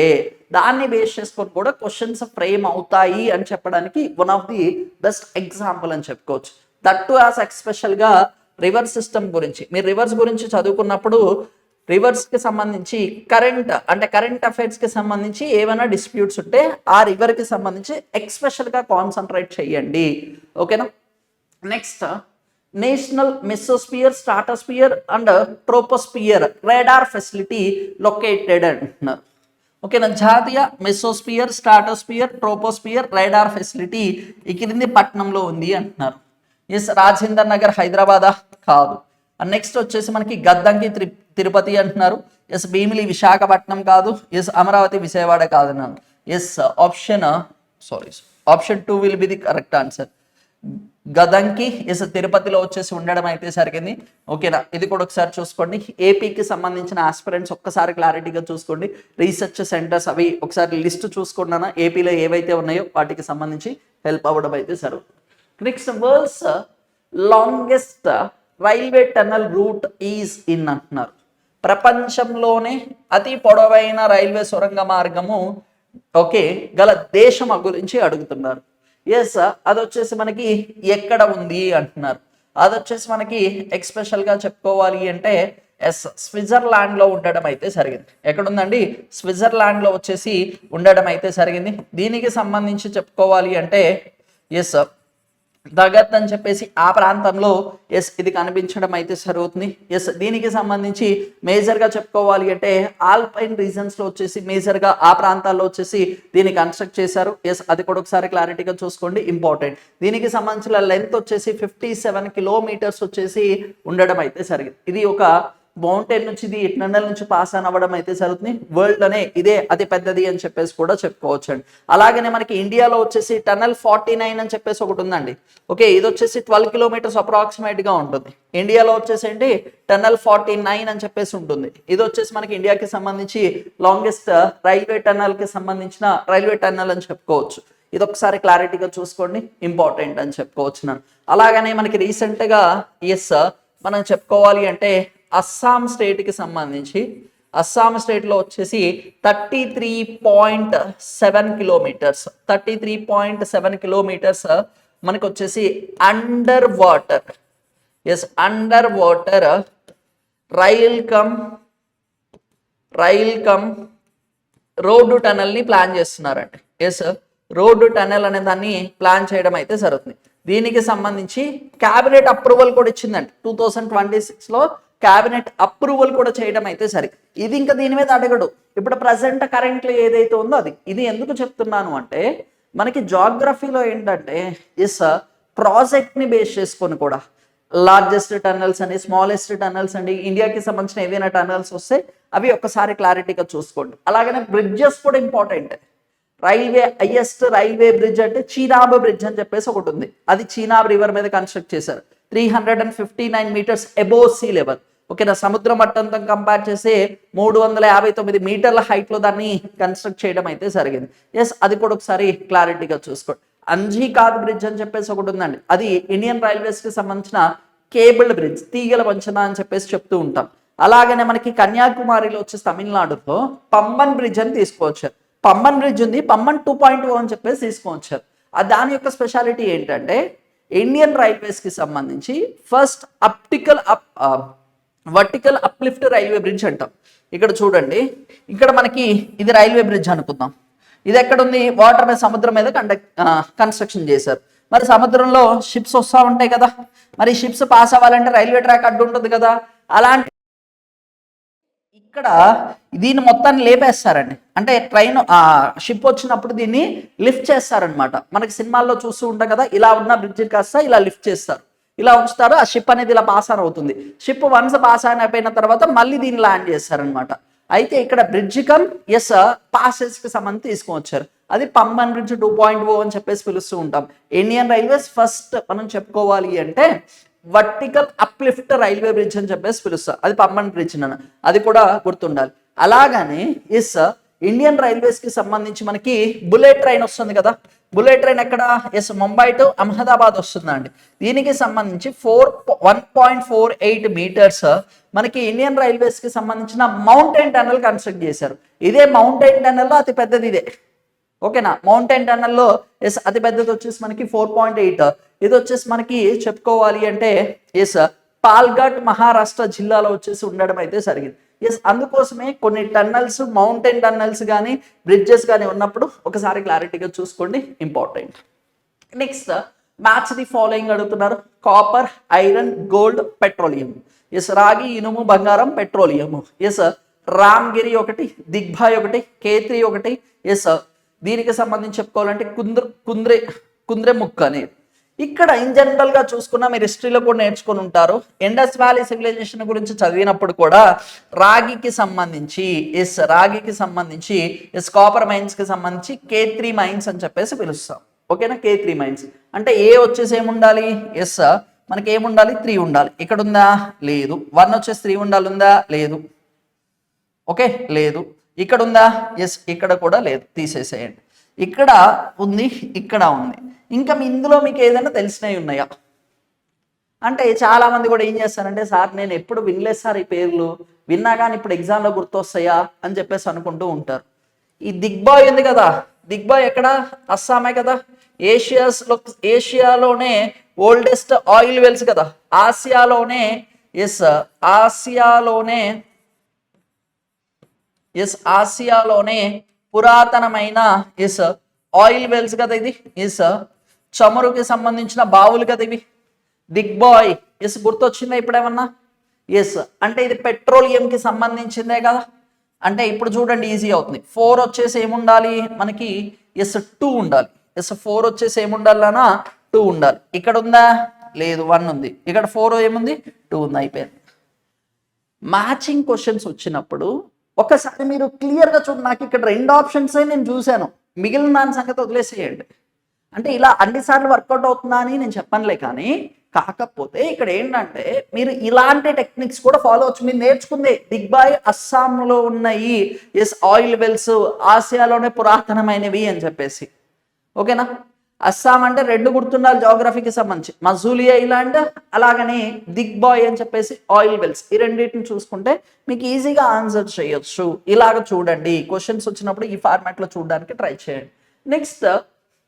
దాన్ని బేస్ చేసుకొని కూడా క్వశ్చన్స్ ఫ్రేమ్ అవుతాయి అని చెప్పడానికి one of the best example అని చెప్పుకోవచ్చు. దట్ టు యాజ్ ఎక్స్పెషల్గా రివర్ సిస్టమ్ గురించి మీరు రివర్స్ గురించి చదువుకున్నప్పుడు రివర్స్కి సంబంధించి కరెంట్ అఫైర్స్కి సంబంధించి ఏమైనా డిస్ప్యూట్స్ ఉంటే ఆ రివర్కి సంబంధించి ఎక్స్పెషల్గా కాన్సన్ట్రేట్ చేయండి. ఓకేనా. Next, national mesosphere, stratosphere and troposphere radar facility located అంటున్నారు. ఓకేనా. జాతీయ mesosphere, stratosphere, troposphere radar facility ఈ క్రింది పట్టణంలో ఉంది అంటున్నారు. ఎస్, రాజేందర్ నగర్ హైదరాబాదా? కాదు. నెక్స్ట్ వచ్చేసి మనకి గద్దంకి తిరుపతి అంటున్నారు. ఎస్, భీమిలి విశాఖపట్నం కాదు. ఎస్, అమరావతి విజయవాడ కాదు అన్నాను. Yes, option 2 will be the correct answer. గదంకి ఎస్ తిరుపతిలో వచ్చేసి ఉండడం అయితే జరిగింది. ఓకేనా. ఇది కూడా ఒకసారి చూసుకోండి. ఏపీకి సంబంధించిన ఆస్పిరెంట్స్ ఒక్కసారి క్లారిటీగా చూసుకోండి. రీసెర్చ్ సెంటర్స్ అవి ఒకసారి లిస్ట్ చూసుకున్నానా, ఏపీలో ఏవైతే ఉన్నాయో వాటికి సంబంధించి హెల్ప్ అవ్వడం అయితే సరే. Next, world's longest railway tunnel route is in అంటున్నారు. ప్రపంచంలోనే అతి పొడవైన రైల్వే సొరంగ మార్గము గల దేశం గురించి అడుగుతున్నారు. ఎస్, అది వచ్చేసి మనకి ఎక్కడ ఉంది అంటున్నారు. అది వచ్చేసి మనకి ఎక్స్పెషల్గా చెప్పుకోవాలి అంటే ఎస్ స్విట్జర్లాండ్లో ఉండడం అయితే జరిగింది. ఎక్కడుందండి? స్విట్జర్లాండ్లో వచ్చేసి ఉండడం అయితే జరిగింది. దీనికి సంబంధించి చెప్పుకోవాలి అంటే ఎస్ దగత్ అని చెప్పేసి ఆ ప్రాంతంలో ఎస్ ఇది కనిపించడం అయితే జరుగుతుంది. ఎస్, దీనికి సంబంధించి మేజర్గా చెప్పుకోవాలి అంటే ఆల్పైన్ రీజన్స్లో వచ్చేసి మేజర్గా ఆ ప్రాంతాల్లో వచ్చేసి దీన్ని కన్స్ట్రక్ట్ చేశారు. ఎస్, అది కూడా ఒకసారి క్లారిటీగా చూసుకోండి, ఇంపార్టెంట్. దీనికి సంబంధించిన లెంత్ వచ్చేసి 57 కిలోమీటర్స్ వచ్చేసి ఉండడం అయితే జరిగింది. ఇది ఒక మౌంటైన్ నుంచి ఇది టన్నెల్ నుంచి పాస్ ఆన్ అవ్వడం అయితే జరుగుతుంది. వరల్డ్ అనే ఇదే అతి పెద్దది అని చెప్పేసి కూడా చెప్పుకోవచ్చు అండి. అలాగనే మనకి ఇండియాలో వచ్చేసి టన్నెల్ 49 అని చెప్పేసి ఒకటి ఉందండి. ఇది వచ్చేసి 12 కిలోమీటర్స్ అప్రాక్సిమేట్ గా ఉంటుంది. ఇండియాలో వచ్చేసి ఏంటి టన్నెల్ 49 అని చెప్పేసి ఉంటుంది. ఇది వచ్చేసి మనకి ఇండియాకి సంబంధించి లాంగెస్ట్ రైల్వే టన్నెల్ కి సంబంధించిన రైల్వే టన్నెల్ అని చెప్పుకోవచ్చు. ఇది ఒకసారి క్లారిటీగా చూసుకోండి, ఇంపార్టెంట్ అని చెప్పుకోవచ్చు. అలాగనే మనకి రీసెంట్ గా ఎస్ మనం చెప్పుకోవాలి అంటే అస్సాం స్టేట్కి సంబంధించి అస్సాం స్టేట్లో వచ్చేసి 33.7 కిలోమీటర్స్ 33.7 కిలోమీటర్స్ మనకు వచ్చేసి under water rail cum road టనల్ని ప్లాన్ చేస్తున్నారండి. ఎస్, రోడ్డు టనల్ అనే దాన్ని ప్లాన్ చేయడం అయితే జరుగుతుంది. దీనికి సంబంధించి క్యాబినెట్ అప్రూవల్ కూడా ఇచ్చిందండి. 2026లో క్యాబినెట్ అప్రూవల్ కూడా చేయడం అయితే సరే. ఇది ఇంకా దీని మీద అడగడు. ఇప్పుడు ప్రజెంట్ కరెంట్లో ఏదైతే ఉందో అది. ఇది ఎందుకు చెప్తున్నాను అంటే మనకి జాగ్రఫీలో ఏంటంటే ఎస్ ప్రాజెక్ట్ని బేస్ చేసుకొని కూడా లార్జెస్ట్ టన్నల్స్ అండి, స్మాలెస్ట్ టన్నల్స్ అండి, ఇండియాకి సంబంధించిన ఏదైనా టన్నల్స్ వస్తే అవి ఒక్కసారి క్లారిటీగా చూసుకోండి. అలాగనే బ్రిడ్జెస్ కూడా ఇంపార్టెంట్. హైయెస్ట్ రైల్వే బ్రిడ్జ్ అంటే చీనాబ్ బ్రిడ్జ్ అని చెప్పేసి ఒకటి ఉంది. అది చీనాబ్ రివర్ మీద కన్స్ట్రక్ట్ చేశారు. 359 మీటర్స్ అబోవ్ సీ లెవెల్. ఓకేనా. సముద్ర మట్టంతో కంపేర్ చేసి 359 మీటర్ల హైట్ లో దాన్ని కన్స్ట్రక్ట్ చేయడం అయితే జరిగింది. ఎస్, అది కూడా ఒకసారి క్లారిటీగా చూసుకోండి. అంజీకాద్ బ్రిడ్జ్ అని చెప్పేసి ఒకటి ఉందండి. అది ఇండియన్ రైల్వేస్ కి సంబంధించిన కేబుల్ బ్రిడ్జ్, తీగల వంచన అని చెప్పేసి చెప్తూ ఉంటాం. అలాగనే మనకి కన్యాకుమారిలో వచ్చేసి తమిళనాడులో పంబన్ బ్రిడ్జ్ అని తీసుకువచ్చారు. పంబన్ బ్రిడ్జ్ ఉంది, పంబన్ 2.0 అని చెప్పేసి తీసుకువచ్చారు. దాని యొక్క స్పెషాలిటీ ఏంటంటే ఇండియన్ రైల్వేస్ కి సంబంధించి first vertical uplift railway bridge అంటాం. ఇక్కడ చూడండి, ఇక్కడ మనకి ఇది రైల్వే బ్రిడ్జ్ అనుకుందాం. ఇది ఎక్కడ ఉంది? వాటర్ మీద, సముద్రం మీద కన్స్ట్రక్షన్ చేశారు. మరి సముద్రంలో షిప్స్ వస్తూ ఉంటాయి కదా, మరి షిప్స్ పాస్ అవ్వాలంటే రైల్వే ట్రాక్ అడ్డు ఉంటుంది కదా. అలాంటి ఇక్కడ దీన్ని మొత్తాన్ని లేపేస్తారండి. అంటే ట్రైన్ షిప్ వచ్చినప్పుడు దీన్ని లిఫ్ట్ చేస్తారనమాట. మనకి సినిమాల్లో చూస్తూ ఉంటాం కదా, ఇలా ఉన్న బ్రిడ్జ్ కాస్త ఇలా లిఫ్ట్ చేస్తారు. ఇలా ఉంచుతారు. ఆ షిప్ అనేది ఇలా పాస్ ఆన్ అవుతుంది. షిప్ వన్స్ పాస్ ఆన్ అయిపోయిన తర్వాత మళ్ళీ దీన్ని ల్యాండ్ చేస్తారనమాట. అయితే ఇక్కడ బ్రిడ్జ్ కమ్ పాసెస్ కి సంబంధించి తీసుకువచ్చారు. అది పంబన్ బ్రిడ్జ్ 2.0 అని చెప్పేసి పిలుస్తూ ఉంటాం. ఇండియన్ రైల్వేస్ ఫస్ట్ మనం చెప్పుకోవాలి అంటే వర్టికల్ అప్లిఫ్ట్ రైల్వే బ్రిడ్జ్ అని చెప్పేసి పిలుస్తారు. అది పంబన్ బ్రిడ్జ్ అన్న, అది కూడా గుర్తుండాలి. అలాగనే ఇండియన్ రైల్వేస్ కి సంబంధించి మనకి బుల్లెట్ ట్రైన్ వస్తుంది కదా. బుల్లెట్ ట్రైన్ ఎక్కడ? ముంబై టు అహ్మదాబాద్ వస్తుందండి. దీనికి సంబంధించి 1.48 మీటర్స్ మనకి ఇండియన్ రైల్వేస్ కి సంబంధించిన మౌంటైన్ టనల్ కన్స్ట్రక్ట్ చేశారు. ఇదే మౌంటైన్ టనల్లో అతి పెద్దది ఇదే. ఓకేనా? మౌంటైన్ టనల్లో అతి పెద్దది వచ్చేసి మనకి 4.8. ఇది వచ్చేసి మనకి చెప్పుకోవాలి అంటే పాల్ఘాట్ మహారాష్ట్ర జిల్లాలో వచ్చేసి ఉండడం అయితే జరిగింది. అందుకోసమే కొన్ని టన్నల్స్, మౌంటైన్ టన్నల్స్ కానీ బ్రిడ్జెస్ కానీ ఉన్నప్పుడు ఒకసారి క్లారిటీగా చూసుకోండి, important. Next match the following అడుగుతున్నారు. Copper, iron, gold, petroleum. రాగి, ఇనుము, బంగారం, పెట్రోలియం. రామ్గిరి ఒకటి, దిగ్బాయ్ ఒకటి, K3 ఒకటి. దీనికి సంబంధించి చెప్పుకోవాలంటే కుంద్రే ముక్క అనేది. ఇక్కడ ఇన్ జనరల్ గా చూసుకున్నా మీరు హిస్టరీలో కూడా నేర్చుకుని ఉంటారు. ఇండస్ వ్యాలీ సివిలైజేషన్ గురించి చదివినప్పుడు కూడా రాగికి సంబంధించి కాపర్ మైన్స్ కి సంబంధించి K3 మైన్స్ అని చెప్పేసి పిలుస్తాం. ఓకేనా? K3 మైన్స్ అంటే ఏ వచ్చేసి ఏముండాలి? మనకి ఏముండాలి? 3 ఉండాలి. ఇక్కడ ఉందా? లేదు. 1 వచ్చేసి 3 ఉండాలి. ఉందా? లేదు. ఓకే, లేదు. ఇక్కడ ఉందా? ఇక్కడ కూడా లేదు, తీసేసేయండి. ఇక్కడ ఉంది, ఇక్కడ ఉంది. ఇంకా ఇందులో మీకు ఏదైనా తెలిసినవి ఉన్నాయా అంటే చాలా మంది కూడా ఏం చేస్తారంటే, సార్ నేను ఎప్పుడు వినలేదు సార్ ఈ పేర్లు, విన్నా కానీ ఇప్పుడు ఎగ్జామ్లో గుర్తొస్తాయా అని చెప్పేసి అనుకుంటూ ఉంటారు. ఈ దిగ్బాయ్ ఉంది కదా, దిగ్బాయ్ ఎక్కడ? అస్సామే కదా. ఏషియాలోనే ఓల్డెస్ట్ ఆయిల్ వెల్స్ కదా. ఆసియాలోనే పురాతనమైన ఆయిల్ వెల్స్ కదా ఇది. చమురుకి సంబంధించిన బావులు కదా ఇవి. దిగ్బాయ్ గుర్తొచ్చిందా ఇప్పుడు ఏమన్నా? అంటే ఇది పెట్రోలియంకి సంబంధించిందే కదా. అంటే ఇప్పుడు చూడండి, ఈజీ అవుతుంది. 4 వచ్చేసి ఏముండాలి మనకి? 2 ఉండాలి. 4 వచ్చేసి ఏముండాలన్నా 2 ఉండాలి. ఇక్కడ ఉందా? లేదు, 1 ఉంది. ఇక్కడ 4 ఏముంది? 2 ఉంది. అయిపోయింది. మ్యాచింగ్ క్వశ్చన్స్ వచ్చినప్పుడు ఒకసారి మీరు క్లియర్గా చూడండి. నాకు ఇక్కడ 2 ఆప్షన్స్ నేను చూశాను, మిగిలిన దాని సంగతి వదిలేసేయండి. అంటే ఇలా అన్నిసార్లు వర్కౌట్ అవుతుందా అని నేను చెప్పనులే, కానీ కాకపోతే ఇక్కడ ఏంటంటే మీరు ఇలాంటి టెక్నిక్స్ కూడా ఫాలో అవచ్చు. మీరు నేర్చుకుందే దిగ్బాయ్ అస్సాంలో ఉన్నాయి ఆయిల్ వెల్స్, ఆసియాలోనే పురాతనమైనవి అని చెప్పేసి. ఓకేనా? అస్సాం అంటే 2 గుర్తుండాలి జాగ్రఫీకి సంబంధించి, మజూలి ఐలాండ్, అలాగనే దిగ్బాయ్ అని చెప్పేసి ఆయిల్ వెల్స్. ఈ రెండింటిని చూసుకుంటే మీకు ఈజీగా ఆన్సర్ చేయొచ్చు. ఇలాగ చూడండి, క్వశ్చన్స్ వచ్చినప్పుడు ఈ ఫార్మాట్లో చూడడానికి ట్రై చేయండి. Next,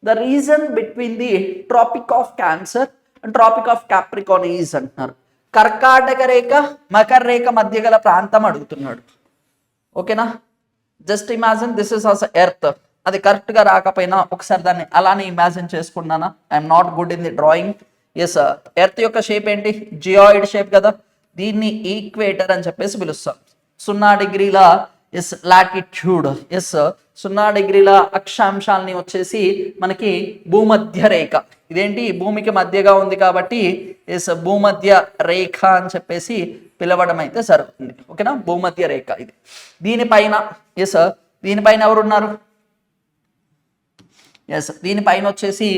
the region between the Tropic of Cancer and Tropic of Capricorn is అంటున్నారు. కర్కాటక రేఖ, మకర రేఖ మధ్య గల ప్రాంతం అడుగుతున్నాడు. ఓకేనా? Just imagine this is also earth. అది కరెక్ట్గా రాకపోయినా ఒకసారి దాన్ని అలానే ఇమాజిన్ చేసుకున్నానా? I'm not good in the drawing. Earth యొక్క షేప్ ఏంటి? జియాయిడ్ షేప్ కదా. దీన్ని ఈక్వేటర్ అని చెప్పేసి పిలుస్తాం. 0 డిగ్రీల లాటిట్యూడ్, 0 డిగ్రీల అక్షాంశాలని వచ్చేసి మనకి భూమధ్య రేఖ. ఇదేంటి? భూమికి మధ్యగా ఉంది కాబట్టి భూమధ్య రేఖ అని చెప్పేసి పిలవడం అయితే జరుగుతుంది. ఓకేనా? భూమధ్య రేఖ ఇది. దీనిపైన ఎవరున్నారు? దీనిపైన వచ్చేసి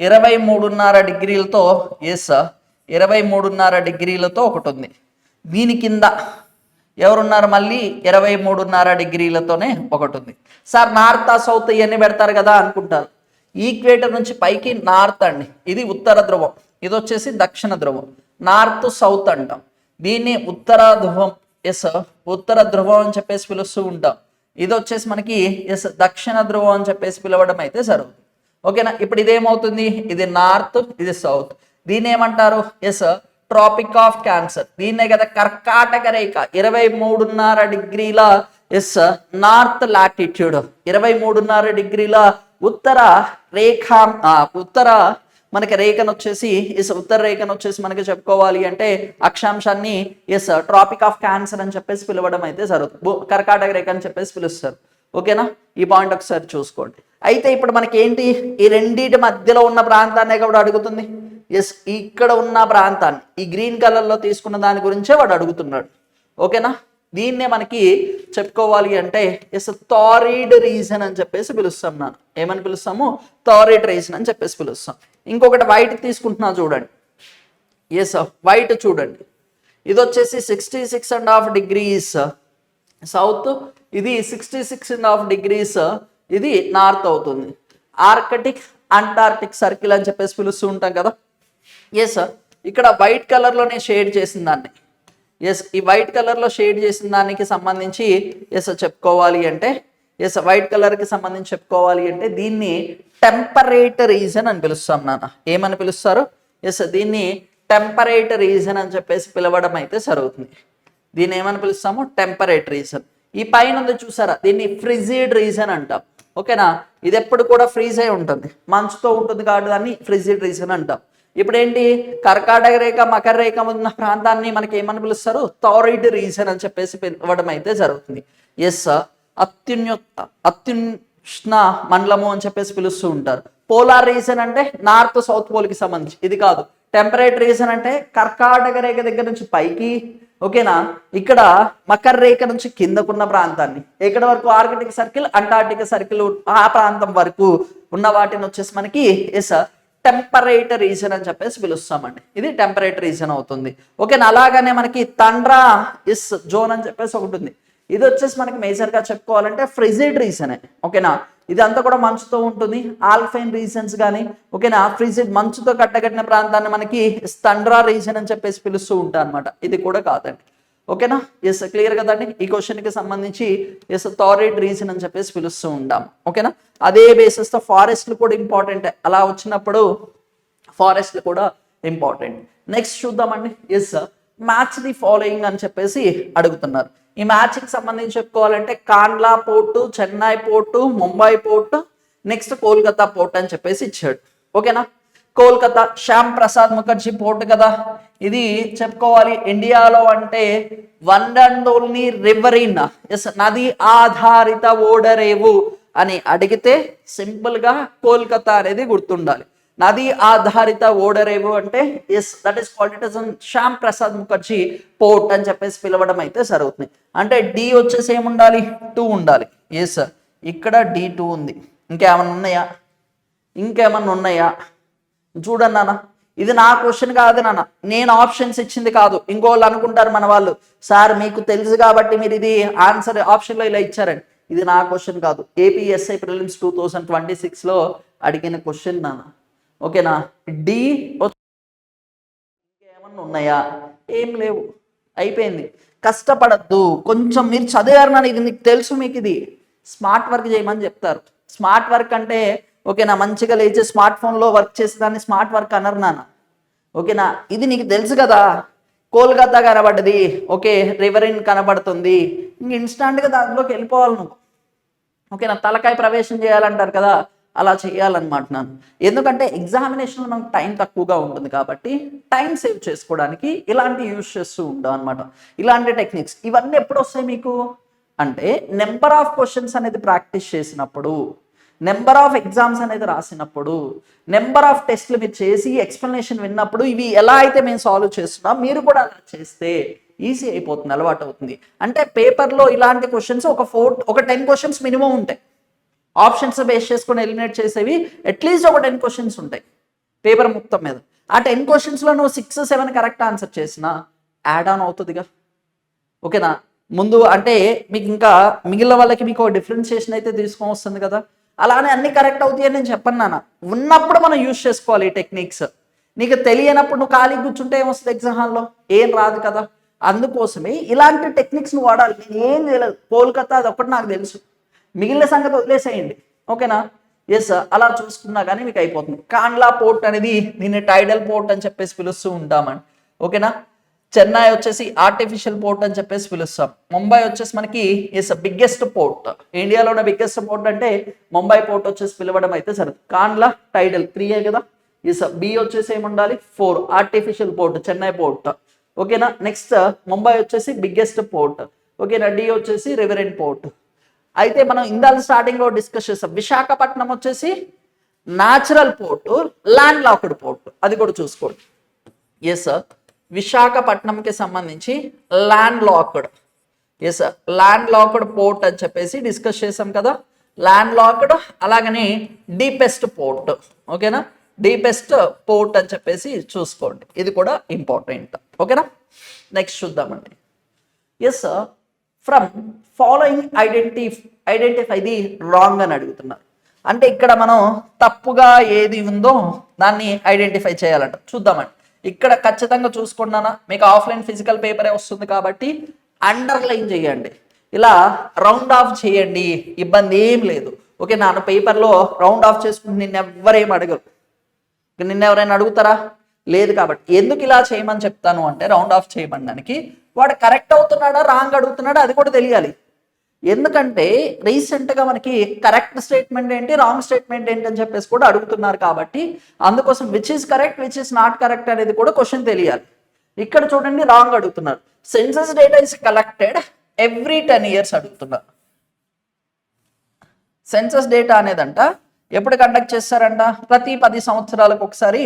23.5 డిగ్రీలతో 23.5 డిగ్రీలతో ఒకటి ఉంది. దీని కింద ఎవరున్నారు? మళ్ళీ 23.5 డిగ్రీలతోనే ఒకటి ఉంది. సార్ నార్త్ సౌత్ ఇవన్నీ పెడతారు కదా అనుకుంటారు. ఈక్వేటర్ నుంచి పైకి నార్త్ అండి, ఇది ఉత్తర ధ్రువం. ఇది వచ్చేసి దక్షిణ ధ్రువం. నార్త్ సౌత్ అంటాం. దీన్ని ఉత్తర ధ్రువం, ఉత్తర ధ్రువం అని చెప్పేసి పిలుస్తూ ఉంటాం. ఇది వచ్చేసి మనకి దక్షిణ ధ్రువం అని చెప్పేసి పిలవడం అయితే జరుగుతుంది. ఓకేనా? ఇప్పుడు ఇదేమవుతుంది? ఇది నార్త్, ఇది సౌత్. దీన్ని ఏమంటారు? Tropic of Cancer. దీన్నే కదా కర్కాటక రేఖ 23.5 డిగ్రీల నార్త్ లాటిట్యూడ్, 23.5 డిగ్రీల ఉత్తర రేఖ, ఉత్తర మనకి రేఖను వచ్చేసి ఉత్తర రేఖను వచ్చేసి మనకి చెప్పుకోవాలి అంటే అక్షాంశాన్ని ట్రాపిక్ ఆఫ్ క్యాన్సర్ అని చెప్పేసి పిలవడం అయితే జరుగుతుంది. కర్కాటక రేఖ అని చెప్పేసి పిలుస్తారు. ఓకేనా? ఈ పాయింట్ ఒకసారి చూసుకోండి. అయితే ఇప్పుడు మనకి ఏంటి? ఈ రెండింటి మధ్యలో ఉన్న ప్రాంతాన్ని కూడా అడుగుతుంది. ఎస్ ఇక్కడ ఉన్న ప్రాంతాన్ని ఈ గ్రీన్ కలర్లో తీసుకున్న దాని గురించే వాడు అడుగుతున్నాడు. ఓకేనా, దీన్నే మనకి చెప్పుకోవాలి అంటే ఎస్ థారిడ్ రీజన్ అని చెప్పేసి పిలుస్తాం. నాన్న ఏమని పిలుస్తాము? థారిడ్ రీజన్ అని చెప్పేసి పిలుస్తాం. ఇంకొకటి వైట్ తీసుకుంటున్నా చూడండి. ఎస్ వైట్ చూడండి, ఇది వచ్చేసి 66.5 degrees సౌత్, ఇది 66.5 degrees ఇది నార్త్ అవుతుంది. ఆర్కిటిక్ అంటార్టిక్ సర్కిల్ అని చెప్పేసి పిలుస్తూ ఉంటాం కదా. ఎస్ ఇక్కడ వైట్ కలర్లోనే షేడ్ చేసిన దాన్ని, ఎస్ ఈ వైట్ కలర్లో షేడ్ చేసిన దానికి సంబంధించి ఎస్ చెప్పుకోవాలి అంటే ఎస్ వైట్ కలర్కి సంబంధించి చెప్పుకోవాలి అంటే దీన్ని టెంపరేట్ రీజన్ అని పిలుస్తాం. నాన్న ఏమని పిలుస్తారు? ఎస్ దీన్ని టెంపరేట్ రీజన్ అని చెప్పేసి పిలవడం అయితే జరుగుతుంది. దీన్ని ఏమని పిలుస్తాము? Temperate reason. ఈ పైన ఉంది చూసారా, దీన్ని ఫ్రిజిడ్ రీజన్ అంటాం. ఓకేనా, ఇది ఎప్పుడు కూడా ఫ్రీజ్ అయి ఉంటుంది, మంచుతో ఉంటుంది కాబట్టి దాన్ని ఫ్రిజిడ్ రీజన్ అంటాం. ఇప్పుడు ఏంటి, కర్కాటక రేఖ మకర రేఖ ఉన్న ప్రాంతాన్ని మనకి ఏమని పిలుస్తారు? థారిడ్ రీజన్ అని చెప్పేసి పిలవడం అయితే జరుగుతుంది. ఎస్ అత్యుష్ణ మండలము అని చెప్పేసి పిలుస్తూ ఉంటారు. పోలార్ రీజన్ అంటే నార్త్ సౌత్ పోల్కి సంబంధించి, ఇది కాదు. టెంపరేట్ రీజన్ అంటే కర్కాటక రేఖ దగ్గర నుంచి పైకి, ఓకేనా, ఇక్కడ మకర రేఖ నుంచి కిందకున్న ప్రాంతాన్ని, ఎక్కడ వరకు ఆర్కిటిక్ సర్కిల్ అంటార్టిక్ సర్కిల్ ఆ ప్రాంతం వరకు ఉన్న వాటిని వచ్చేసి మనకి ఎస్ టెంపరేట్ రీజన్ అని చెప్పేసి పిలుస్తామండి. ఇది టెంపరేట్ రీజన్ అవుతుంది. ఓకేనా, అలాగనే మనకి తండ్రా ఇస్ జోన్ అని చెప్పేసి ఒకటి ఉంది. ఇది వచ్చేసి మనకి మేజర్గా చెప్పుకోవాలంటే ఫ్రిజిడ్ రీజనే. ఓకేనా, ఇదంతా కూడా మంచుతో ఉంటుంది. ఆల్ఫైన్ రీజన్స్ కానీ ఓకేనా, ఫ్రిజిడ్ మంచుతో కట్టగట్టిన ప్రాంతాన్ని మనకి తండ్రా రీజన్ అని చెప్పేసి పిలుస్తూ ఉంటారు అనమాట. ఇది కూడా కాదండి. ఓకేనా, ఎస్ క్లియర్ కదండి. ఈ క్వశ్చన్కి సంబంధించి ఎస్ థారిడ్ రీజన్ అని చెప్పేసి పిలుస్తూ ఉంటాం. ఓకేనా, అదే బేసిస్తో ఫారెస్ట్లు కూడా ఇంపార్టెంట్. అలా వచ్చినప్పుడు ఫారెస్ట్లు కూడా ఇంపార్టెంట్. నెక్స్ట్ చూద్దామండి. ఎస్ మ్యాచ్ ది ఫాలోయింగ్ అని చెప్పేసి అడుగుతున్నారు. ఈ మ్యాచ్కి సంబంధించి చెప్పుకోవాలంటే Kandla port, Chennai port, Mumbai port, next Kolkata port అని చెప్పేసి ఇచ్చాడు. ఓకేనా, కోల్కతా శ్యామ్ ప్రసాద్ ముఖర్జీ పోర్ట్ కదా. ఇది చెప్పుకోవాలి ఇండియాలో అంటే వన్ అండ్ ఓన్లీ రివరిన్ ఎస్ నది ఆధారిత ఓడరేవు అని అడిగితే సింపుల్గా కోల్కతా అనేది గుర్తుండాలి. నది ఆధారిత ఓడరేవు అంటే yes that is called it as Shyam Prasad Mukherjee port అని చెప్పేసి పిలవడం అయితే జరుగుతుంది. అంటే డి వచ్చేసి ఏముండాలి? 2 ఉండాలి. ఎస్ ఇక్కడ D2 ఉంది. ఇంకేమన్నా ఉన్నాయా చూడండి నాన్న. ఇది నా క్వశ్చన్ కాదు నాన్న, నేను ఆప్షన్స్ ఇచ్చింది కాదు. ఇంకోళ్ళు అనుకుంటారు మన వాళ్ళు, సార్ మీకు తెలుసు కాబట్టి మీరు ఇది ఆన్సర్ ఆప్షన్లో ఇలా ఇచ్చారండి. ఇది నా క్వశ్చన్ కాదు. ఏపీఎస్ఐ ప్రిలిమ్స్ 2026లో అడిగిన క్వశ్చన్ నాన్న. ఓకేనా, డి ఇంకేమన్నా ఉన్నాయా? ఏం లేవు, అయిపోయింది. కష్టపడద్దు, కొంచెం మీరు చదివారు నాన్న, ఇది మీకు తెలుసు. మీకు ఇది స్మార్ట్ వర్క్ చేయమని చెప్తారు. స్మార్ట్ వర్క్ అంటే ఓకేనా, మంచిగా లేచి స్మార్ట్ ఫోన్లో వర్క్ చేసేదాన్ని స్మార్ట్ వర్క్ అనరు నాన్న. ఓకేనా, ఇది నీకు తెలుసు కదా. కోల్కతా కనబడ్డది, ఓకే, రివరిన్ కనబడుతుంది, ఇంక ఇన్స్టాంట్గా దాంట్లోకి వెళ్ళిపోవాలి నువ్వు. ఓకేనా, తలకాయ ప్రవేశం చేయాలంటారు కదా, అలా చేయాలన్నమాట నాన్న. ఎందుకంటే ఎగ్జామినేషన్లో మనకు టైం తక్కువగా ఉంటుంది కాబట్టి టైం సేవ్ చేసుకోవడానికి ఇలాంటి యూజ్ చేస్తూ ఉంటాం అనమాట. ఇలాంటి టెక్నిక్స్ ఇవన్నీ ఎప్పుడు వస్తాయి మీకు అంటే నెంబర్ ఆఫ్ క్వశ్చన్స్ అనేది ప్రాక్టీస్ చేసినప్పుడు, నెంబర్ ఆఫ్ ఎగ్జామ్స్ అనేది రాసినప్పుడు, నెంబర్ ఆఫ్ టెస్ట్లు మీరు చేసి ఎక్స్ప్లెనేషన్ విన్నప్పుడు, ఇవి ఎలా అయితే మేము సాల్వ్ చేస్తున్నాం మీరు కూడా అలా చేస్తే ఈజీ అయిపోతుంది, అలవాటు అవుతుంది. అంటే పేపర్లో ఇలాంటి క్వశ్చన్స్ ఒక 10 క్వశ్చన్స్ మినిమం ఉంటాయి. ఆప్షన్స్ బేస్ చేసుకొని ఎలిమినేట్ చేసేవి అట్లీస్ట్ ఒక 10 క్వశ్చన్స్ ఉంటాయి పేపర్ మొత్తం మీద. ఆ 10 క్వశ్చన్స్లో నువ్వు 6-7 కరెక్ట్ ఆన్సర్ చేసినా యాడ్ ఆన్ అవుతుందిగా. ఓకేనా, ముందు అంటే మీకు ఇంకా మిగిలిన వాళ్ళకి మీకు ఒక డిఫరెన్షియేషన్ అయితే తీసుకొని వస్తుంది కదా. అలానే అన్ని కరెక్ట్ అవుతాయి అని నేను చెప్పను నాన్న. ఉన్నప్పుడు మనం యూజ్ చేసుకోవాలి ఈ టెక్నిక్స్. నీకు తెలియనప్పుడు నువ్వు ఖాళీ కూర్చుంటే ఏమొస్తుంది ఎగ్జామ్ హాల్లో? ఏం రాదు కదా. అందుకోసమే ఇలాంటి టెక్నిక్స్ నువ్వు వాడాలి. నేను ఏం చేయలేదు, కోల్కతా అది ఒకటి నాకు తెలుసు, మిగిలిన సంగతి వదిలేసేయండి. ఓకేనా, ఎస్ అలా చూసుకున్నా కానీ మీకు అయిపోతుంది. కాండ్లా పోర్ట్ అనేది దీన్ని టైడల్ పోర్ట్ అని చెప్పేసి పిలుస్తూ ఉంటామండి. ఓకేనా, చెన్నై వచ్చేసి ఆర్టిఫిషియల్ పోర్ట్ అని చెప్పేసి పిలుస్తాం. ముంబై వచ్చేసి మనకి ఎస్ బిగ్గెస్ట్ పోర్ట్, ఇండియాలోనే బిగ్గెస్ట్ పోర్ట్ అంటే ముంబై పోర్ట్ వచ్చేసి పిలవడం అయితే సరే. కాండ్లా టైడల్ 3 కదా. ఎస్ బి వచ్చేసి ఏముండాలి? 4 ఆర్టిఫిషియల్ పోర్ట్ చెన్నై పోర్ట్. ఓకేనా, నెక్స్ట్ ముంబై వచ్చేసి బిగ్గెస్ట్ పోర్ట్. ఓకేనా, డి వచ్చేసి రివరెంట్ పోర్ట్. అయితే మనం ఇందాక స్టార్టింగ్లో డిస్కస్ చేస్తాం. విశాఖపట్నం వచ్చేసి natural port, land locked port, అది కూడా చూసుకోండి. ఎస్ విశాఖపట్నంకి సంబంధించి land locked, yes land locked port అని చెప్పేసి డిస్కస్ చేసాం కదా. ల్యాండ్ లాక్డ్ అలాగని డీపెస్ట్ పోర్ట్, ఓకేనా, డీపెస్ట్ పోర్ట్ అని చెప్పేసి చూసుకోండి, ఇది కూడా ఇంపార్టెంట్, ఓకేనా. నెక్స్ట్ చూద్దామండి. Yes from following identify the wrong అని అడుగుతున్నారు. అంటే ఇక్కడ మనం తప్పుగా ఏది ఉందో దాన్ని ఐడెంటిఫై చేయాలంట. చూద్దామండి. ఇక్కడ ఖచ్చితంగా చూసుకున్నానా, మీకు ఆఫ్లైన్ ఫిజికల్ పేపరే వస్తుంది కాబట్టి అండర్లైన్ చేయండి, ఇలా రౌండ్ ఆఫ్ చేయండి, ఇబ్బంది ఏం లేదు. ఓకే, నాన్న పేపర్లో రౌండ్ ఆఫ్ చేసుకుంటే నిన్నెవ్వరేం అడగరు. నిన్నెవరైనా అడుగుతారా? లేదు. కాబట్టి ఎందుకు ఇలా చేయమని చెప్తాను అంటే, రౌండ్ ఆఫ్ చేయమనడానికి వాడు కరెక్ట్ అవుతున్నాడా రాంగ్ అడుగుతున్నాడా అది కూడా తెలియాలి. ఎందుకంటే రీసెంట్గా మనకి కరెక్ట్ స్టేట్మెంట్ ఏంటి, రాంగ్ స్టేట్మెంట్ ఏంటి అని చెప్పేసి కూడా అడుగుతున్నారు. కాబట్టి అందుకోసం which is correct, which is not correct అనేది కూడా క్వశ్చన్ తెలియాలి. ఇక్కడ చూడండి, రాంగ్ అడుగుతున్నారు. Census data is collected every 10 years అడుగుతున్నారు. సెన్సస్ డేటా అనేదంట ఎప్పుడు కండక్ట్ చేస్తారంట, ప్రతి 10 సంవత్సరాలకు ఒకసారి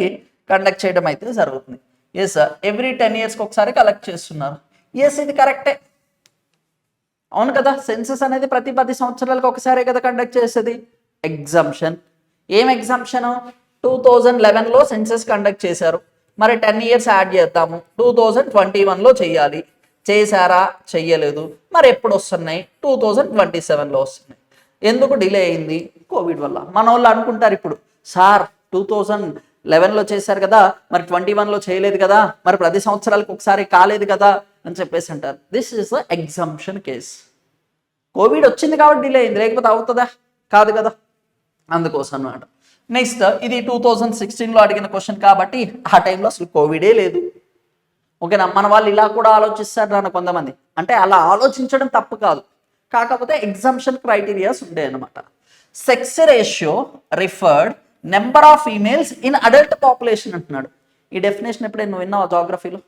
కండక్ట్ చేయడం అయితే జరుగుతుంది. ఎస్ ఎవ్రీ 10 yearsకి ఒకసారి కలెక్ట్ చేస్తున్నారు. ఎస్ ఇది కరెక్టే, అవును కదా. సెన్సస్ అనేది ప్రతి 10 సంవత్సరాలకు ఒకసారి కదా కండక్ట్ చేసేది. ఎగ్జంప్షన్, ఏం ఎగ్జంప్షన్, 2011లో సెన్సస్ కండక్ట్ చేశారు, మరి 10 years యాడ్ చేద్దాము, 2021లో చెయ్యాలి, చేశారా, చెయ్యలేదు, మరి ఎప్పుడు వస్తున్నాయి, 2027లో వస్తున్నాయి. ఎందుకు డిలే అయింది, కోవిడ్ వల్ల. మన వాళ్ళు అనుకుంటారు ఇప్పుడు, సార్ 2011లో చేశారు కదా, మరి 21లో చేయలేదు కదా, మరి 10 సంవత్సరాలకు ఒకసారి కాలేదు కదా అని చెప్పేసి అంటారు. This is the exemption case. Covid వచ్చింది కాబట్టి డిలే అయింది, లేకపోతే అవుతుందా, కాదు కదా, అందుకోసం అన్నమాట. నెక్స్ట్ ఇది 2016లో అడిగిన క్వశ్చన్ కాబట్టి ఆ టైంలో అసలు కోవిడే లేదు. ఓకేనా, మన వాళ్ళు ఇలా కూడా ఆలోచిస్తారు నాన్న కొంతమంది. అంటే అలా ఆలోచించడం తప్పు కాదు, కాకపోతే ఎగ్జంప్షన్ క్రైటీరియాస్ ఉండే అనమాట. Sex ratio referred number of females in adult population అంటున్నాడు. ఈ డెఫినేషన్ ఎప్పుడైనా నువ్వు విన్నావా జాగ్రఫీలో?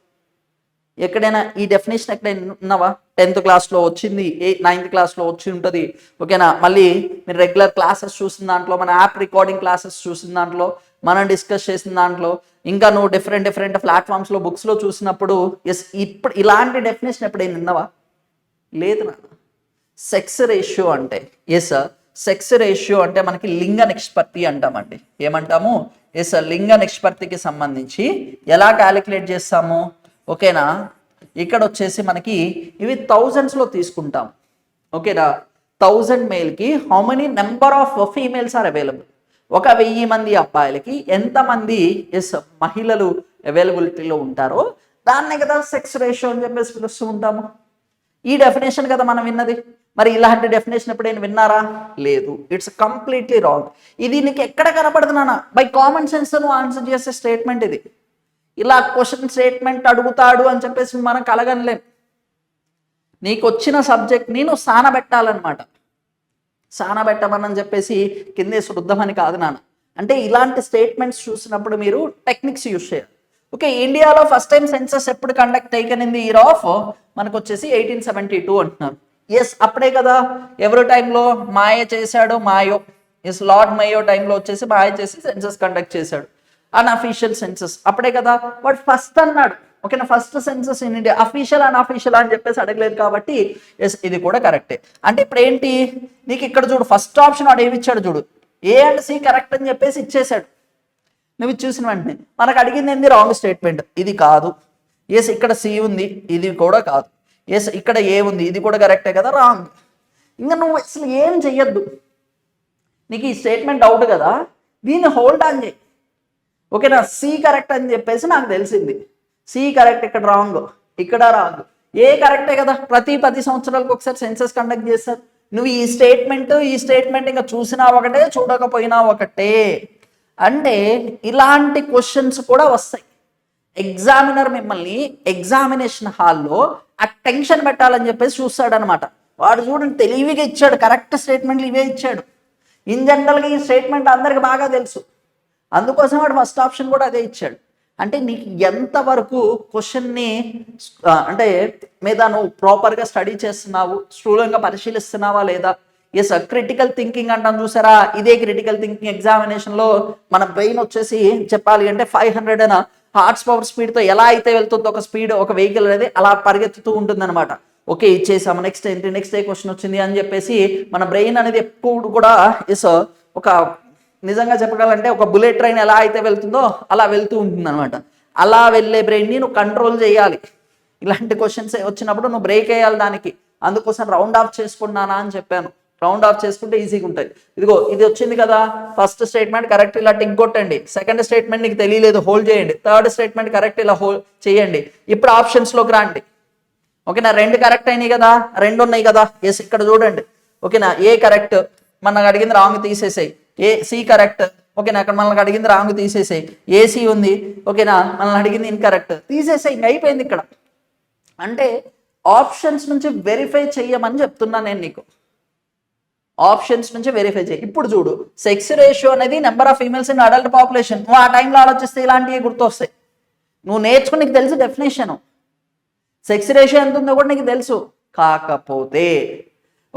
ఎక్కడైనా ఈ డెఫినేషన్ ఎక్కడైనా విన్నావా? 10th క్లాస్లో వచ్చింది, 9th క్లాస్లో వచ్చి ఉంటుంది. ఓకేనా, మళ్ళీ మీరు రెగ్యులర్ క్లాసెస్ చూసిన దాంట్లో, మన యాప్ రికార్డింగ్ క్లాసెస్ చూసిన దాంట్లో, మనం డిస్కస్ చేసిన దాంట్లో, ఇంకా నువ్వు డిఫరెంట్ ప్లాట్ఫామ్స్లో బుక్స్లో చూసినప్పుడు ఎస్ ఇప్పుడు ఇలాంటి డెఫినేషన్ ఎప్పుడైనా విన్నావా? లేదు నాన్న. సెక్స్ రేషియో అంటే ఎస్ సెక్స్ రేషియో అంటే మనకి లింగ నిష్పత్తి అంటామండి. ఏమంటాము? ఎస్ లింగ నిష్పత్తికి సంబంధించి ఎలా క్యాలిక్యులేట్ చేస్తాము? ఓకేనా, ఇక్కడ వచ్చేసి మనకి ఇవి థౌజండ్స్లో తీసుకుంటాం. ఓకేనా, 1000 మేల్కి how many number of females are available. 1000 మంది అబ్బాయిలకి ఎంతమంది ఎస్ మహిళలు అవైలబిలిటీలో ఉంటారో దాన్నే కదా సెక్స్ రేషియో అని చెప్పేసి పిలుస్తూ ఉంటాము. ఈ డెఫినేషన్ కదా మనం విన్నది. మరి ఇలాంటి డెఫినేషన్ ఎప్పుడైనా విన్నారా? లేదు. It's completely wrong. ఇది నీకు ఎక్కడ కనపడుతున్నానా? బై కామన్ సెన్స్ నువ్వు ఆన్సర్ చేసే స్టేట్మెంట్ ఇది. ఇలా క్వశ్చన్ స్టేట్మెంట్ అడుగుతాడు అని చెప్పేసి మనం కలగనలేం. నీకు వచ్చిన సబ్జెక్ట్ని నువ్వు సానబెట్టాలన్నమాట. సానబెట్టమని చెప్పేసి కిందేసి రుద్దమని కాదు నాన్న. అంటే ఇలాంటి స్టేట్మెంట్స్ చూసినప్పుడు మీరు టెక్నిక్స్ యూజ్ చేయాలి. ఓకే, ఇండియాలో ఫస్ట్ టైం సెన్సస్ ఎప్పుడు కండక్ట్ అయ్యింది? ఇయర్ ఆఫ్ మనకు వచ్చేసి 1872 అంటున్నారు. ఎస్ అప్పుడే కదా. ఎవరి టైంలో? మాయ చేశాడు, మాయో. ఎస్ లార్డ్ మాయో టైంలో వచ్చేసి మాయ చేసి సెన్సస్ కండక్ట్ చేశాడు, అన్అఫీషియల్ సెన్సస్. అప్పుడే కదా బట్ ఫస్ట్ అన్నాడు. ఓకేనా, first census in India. Official unofficial అని చెప్పేసి అడగలేదు కాబట్టి ఎస్ ఇది కూడా కరెక్టే. అంటే ఇప్పుడు ఏంటి నీకు ఇక్కడ చూడు, ఫస్ట్ ఆప్షన్ వాడు ఏమి ఇచ్చాడు చూడు, ఏ అండ్ సి కరెక్ట్ అని చెప్పేసి ఇచ్చేసాడు. నువ్వు చూసిన వెంటనే మనకు అడిగింది ఏంది? రాంగ్ స్టేట్మెంట్, ఇది కాదు. ఎస్ ఇక్కడ సి ఉంది, ఇది కూడా కాదు. ఎస్ ఇక్కడ ఏ ఉంది, ఇది కూడా కరెక్టే కదా, రాంగ్. ఇంకా నువ్వు అసలు ఏం చెయ్యొద్దు. నీకు ఈ స్టేట్మెంట్ డౌట్ కదా, దీన్ని హోల్డ్ ఆన్ చేయి. ఓకేనా, సి కరెక్ట్ అని చెప్పేసి నాకు తెలిసింది. సి కరెక్ట్, ఇక్కడ రాంగ్, ఇక్కడ రాంగ్. ఏ కరెక్టే కదా. ప్రతి 10 సంవత్సరాలకు ఒకసారి సెన్సస్ కండక్ట్ చేస్తారు. నువ్వు ఈ స్టేట్మెంట్ ఇంకా చూసినా ఒకటే, చూడకపోయినా ఒకటే. అంటే ఇలాంటి క్వశ్చన్స్ కూడా వస్తాయి. ఎగ్జామినర్ మిమ్మల్ని ఎగ్జామినేషన్ హాల్లో ఆ టెన్షన్ పెట్టాలని చెప్పేసి చూస్తాడనమాట. వాడు చూడండి తెలివిగా ఇచ్చాడు, కరెక్ట్ స్టేట్మెంట్లు ఇవే ఇచ్చాడు. ఇన్ జనరల్గా ఈ స్టేట్మెంట్ అందరికి బాగా తెలుసు, అందుకోసం వాడు ఫస్ట్ ఆప్షన్ కూడా అదే ఇచ్చాడు. అంటే నీకు ఎంతవరకు క్వశ్చన్ని అంటే మీద నువ్వు ప్రాపర్గా స్టడీ చేస్తున్నావు, స్థూలంగా పరిశీలిస్తున్నావా లేదా, ఎస్ క్రిటికల్ థింకింగ్ అంటాం చూసారా, ఇదే క్రిటికల్ థింకింగ్ ఎగ్జామినేషన్లో మన బ్రెయిన్ వచ్చేసి చెప్పాలి అంటే 500 హార్స్ పవర్ స్పీడ్తో ఎలా అయితే వెళ్తుందో ఒక స్పీడ్ ఒక వెహికల్ అనేది అలా పరిగెత్తుతూ ఉంటుంది అనమాట. ఓకే ఇచ్చేసాము, నెక్స్ట్ ఏంటి, నెక్స్ట్ ఏ క్వశ్చన్ వచ్చింది అని చెప్పేసి మన బ్రెయిన్ అనేది ఎప్పుడు కూడా ఎస్ ఒక నిజంగా చెప్పగలంటే ఒక బుల్లెట్ ట్రైన్ ఎలా అయితే వెళ్తుందో అలా వెళ్తూ ఉంటుంది అనమాట. అలా వెళ్ళే బ్రెయిన్ని నువ్వు కంట్రోల్ చేయాలి. ఇలాంటి క్వశ్చన్స్ వచ్చినప్పుడు నువ్వు బ్రేక్ వేయాలి దానికి. అందుకోసం రౌండ్ ఆఫ్ చేసుకున్నానా అని చెప్పాను. రౌండ్ ఆఫ్ చేసుకుంటే ఈజీగా ఉంటుంది. ఇదిగో ఇది వచ్చింది కదా, ఫస్ట్ స్టేట్మెంట్ కరెక్ట్ ఇలా టిక్ కొట్టండి, సెకండ్ స్టేట్మెంట్ నీకు తెలియలేదు హోల్డ్ చేయండి, థర్డ్ స్టేట్మెంట్ కరెక్ట్ ఇలా హోల్డ్ చేయండి. ఇప్పుడు ఆప్షన్స్లోకి రండి. ఓకేనా, 2 కరెక్ట్ అయినాయి కదా, 2 ఉన్నాయి కదా, ఎస్ ఇక్కడ చూడండి. ఓకేనా, ఏ కరెక్ట్, మనకు అడిగింది రాంగ్ తీసేసాయి. సి కరెక్ట్, ఓకేనా, అక్కడ మనల్ని అడిగింది రాంగ్ తీసేసాయి. ఏసీ ఉంది, ఓకేనా, మనల్ని అడిగింది ఇన్కరెక్ట్ తీసేసాయి, ఇంక అయిపోయింది ఇక్కడ. అంటే ఆప్షన్స్ నుంచి వెరిఫై చెయ్యమని చెప్తున్నాను నేను నీకు. ఆప్షన్స్ నుంచి వెరిఫై చేయి. ఇప్పుడు చూడు, సెక్స్ రేషియో అనేది number of females in adult population. నువ్వు ఆ టైంలో ఆలోచిస్తే ఇలాంటివి గుర్తొస్తాయి. నువ్వు నేర్చుకుని నీకు తెలుసు డెఫినేషన్, సెక్స్ రేషియో ఎంత ఉందో కూడా నీకు తెలుసు. కాకపోతే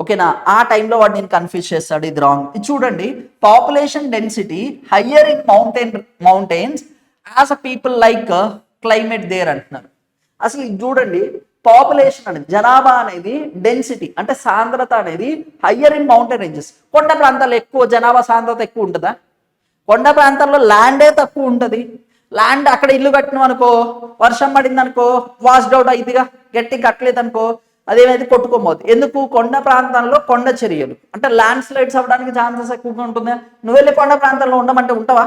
ఓకేనా ఆ టైంలో వాడు నేను కన్ఫ్యూజ్ చేస్తాడు, ఇది రాంగ్. ఇది చూడండి, population density higher in mountains as a people like climate there అంటున్నారు. అసలు ఇది చూడండి, పాపులేషన్ అనేది జనాభా అనేది డెన్సిటీ అంటే సాంద్రత అనేది హయ్యర్ ఇన్ మౌంటైన్ రేంజెస్. కొండ ప్రాంతాల్లో ఎక్కువ జనాభా సాంద్రత ఎక్కువ ఉంటుందా? కొండ ప్రాంతాల్లో ల్యాండే తక్కువ ఉంటుంది. ల్యాండ్ అక్కడ ఇల్లు కట్టినాం అనుకో, వర్షం పడింది అనుకో, వాష్డ్ అవుట్ అయిదిగా, గట్టి కట్టలేదు అనుకో, అదేమైతే కొట్టుకోమోదు. ఎందుకు? కొండ ప్రాంతంలో కొండ చర్యలు అంటే ల్యాండ్ స్లైడ్స్ అవ్వడానికి ఛాన్సెస్ ఎక్కువగా ఉంటుంది. నువ్వు వెళ్ళి కొండ ప్రాంతంలో ఉండమంటే ఉంటావా?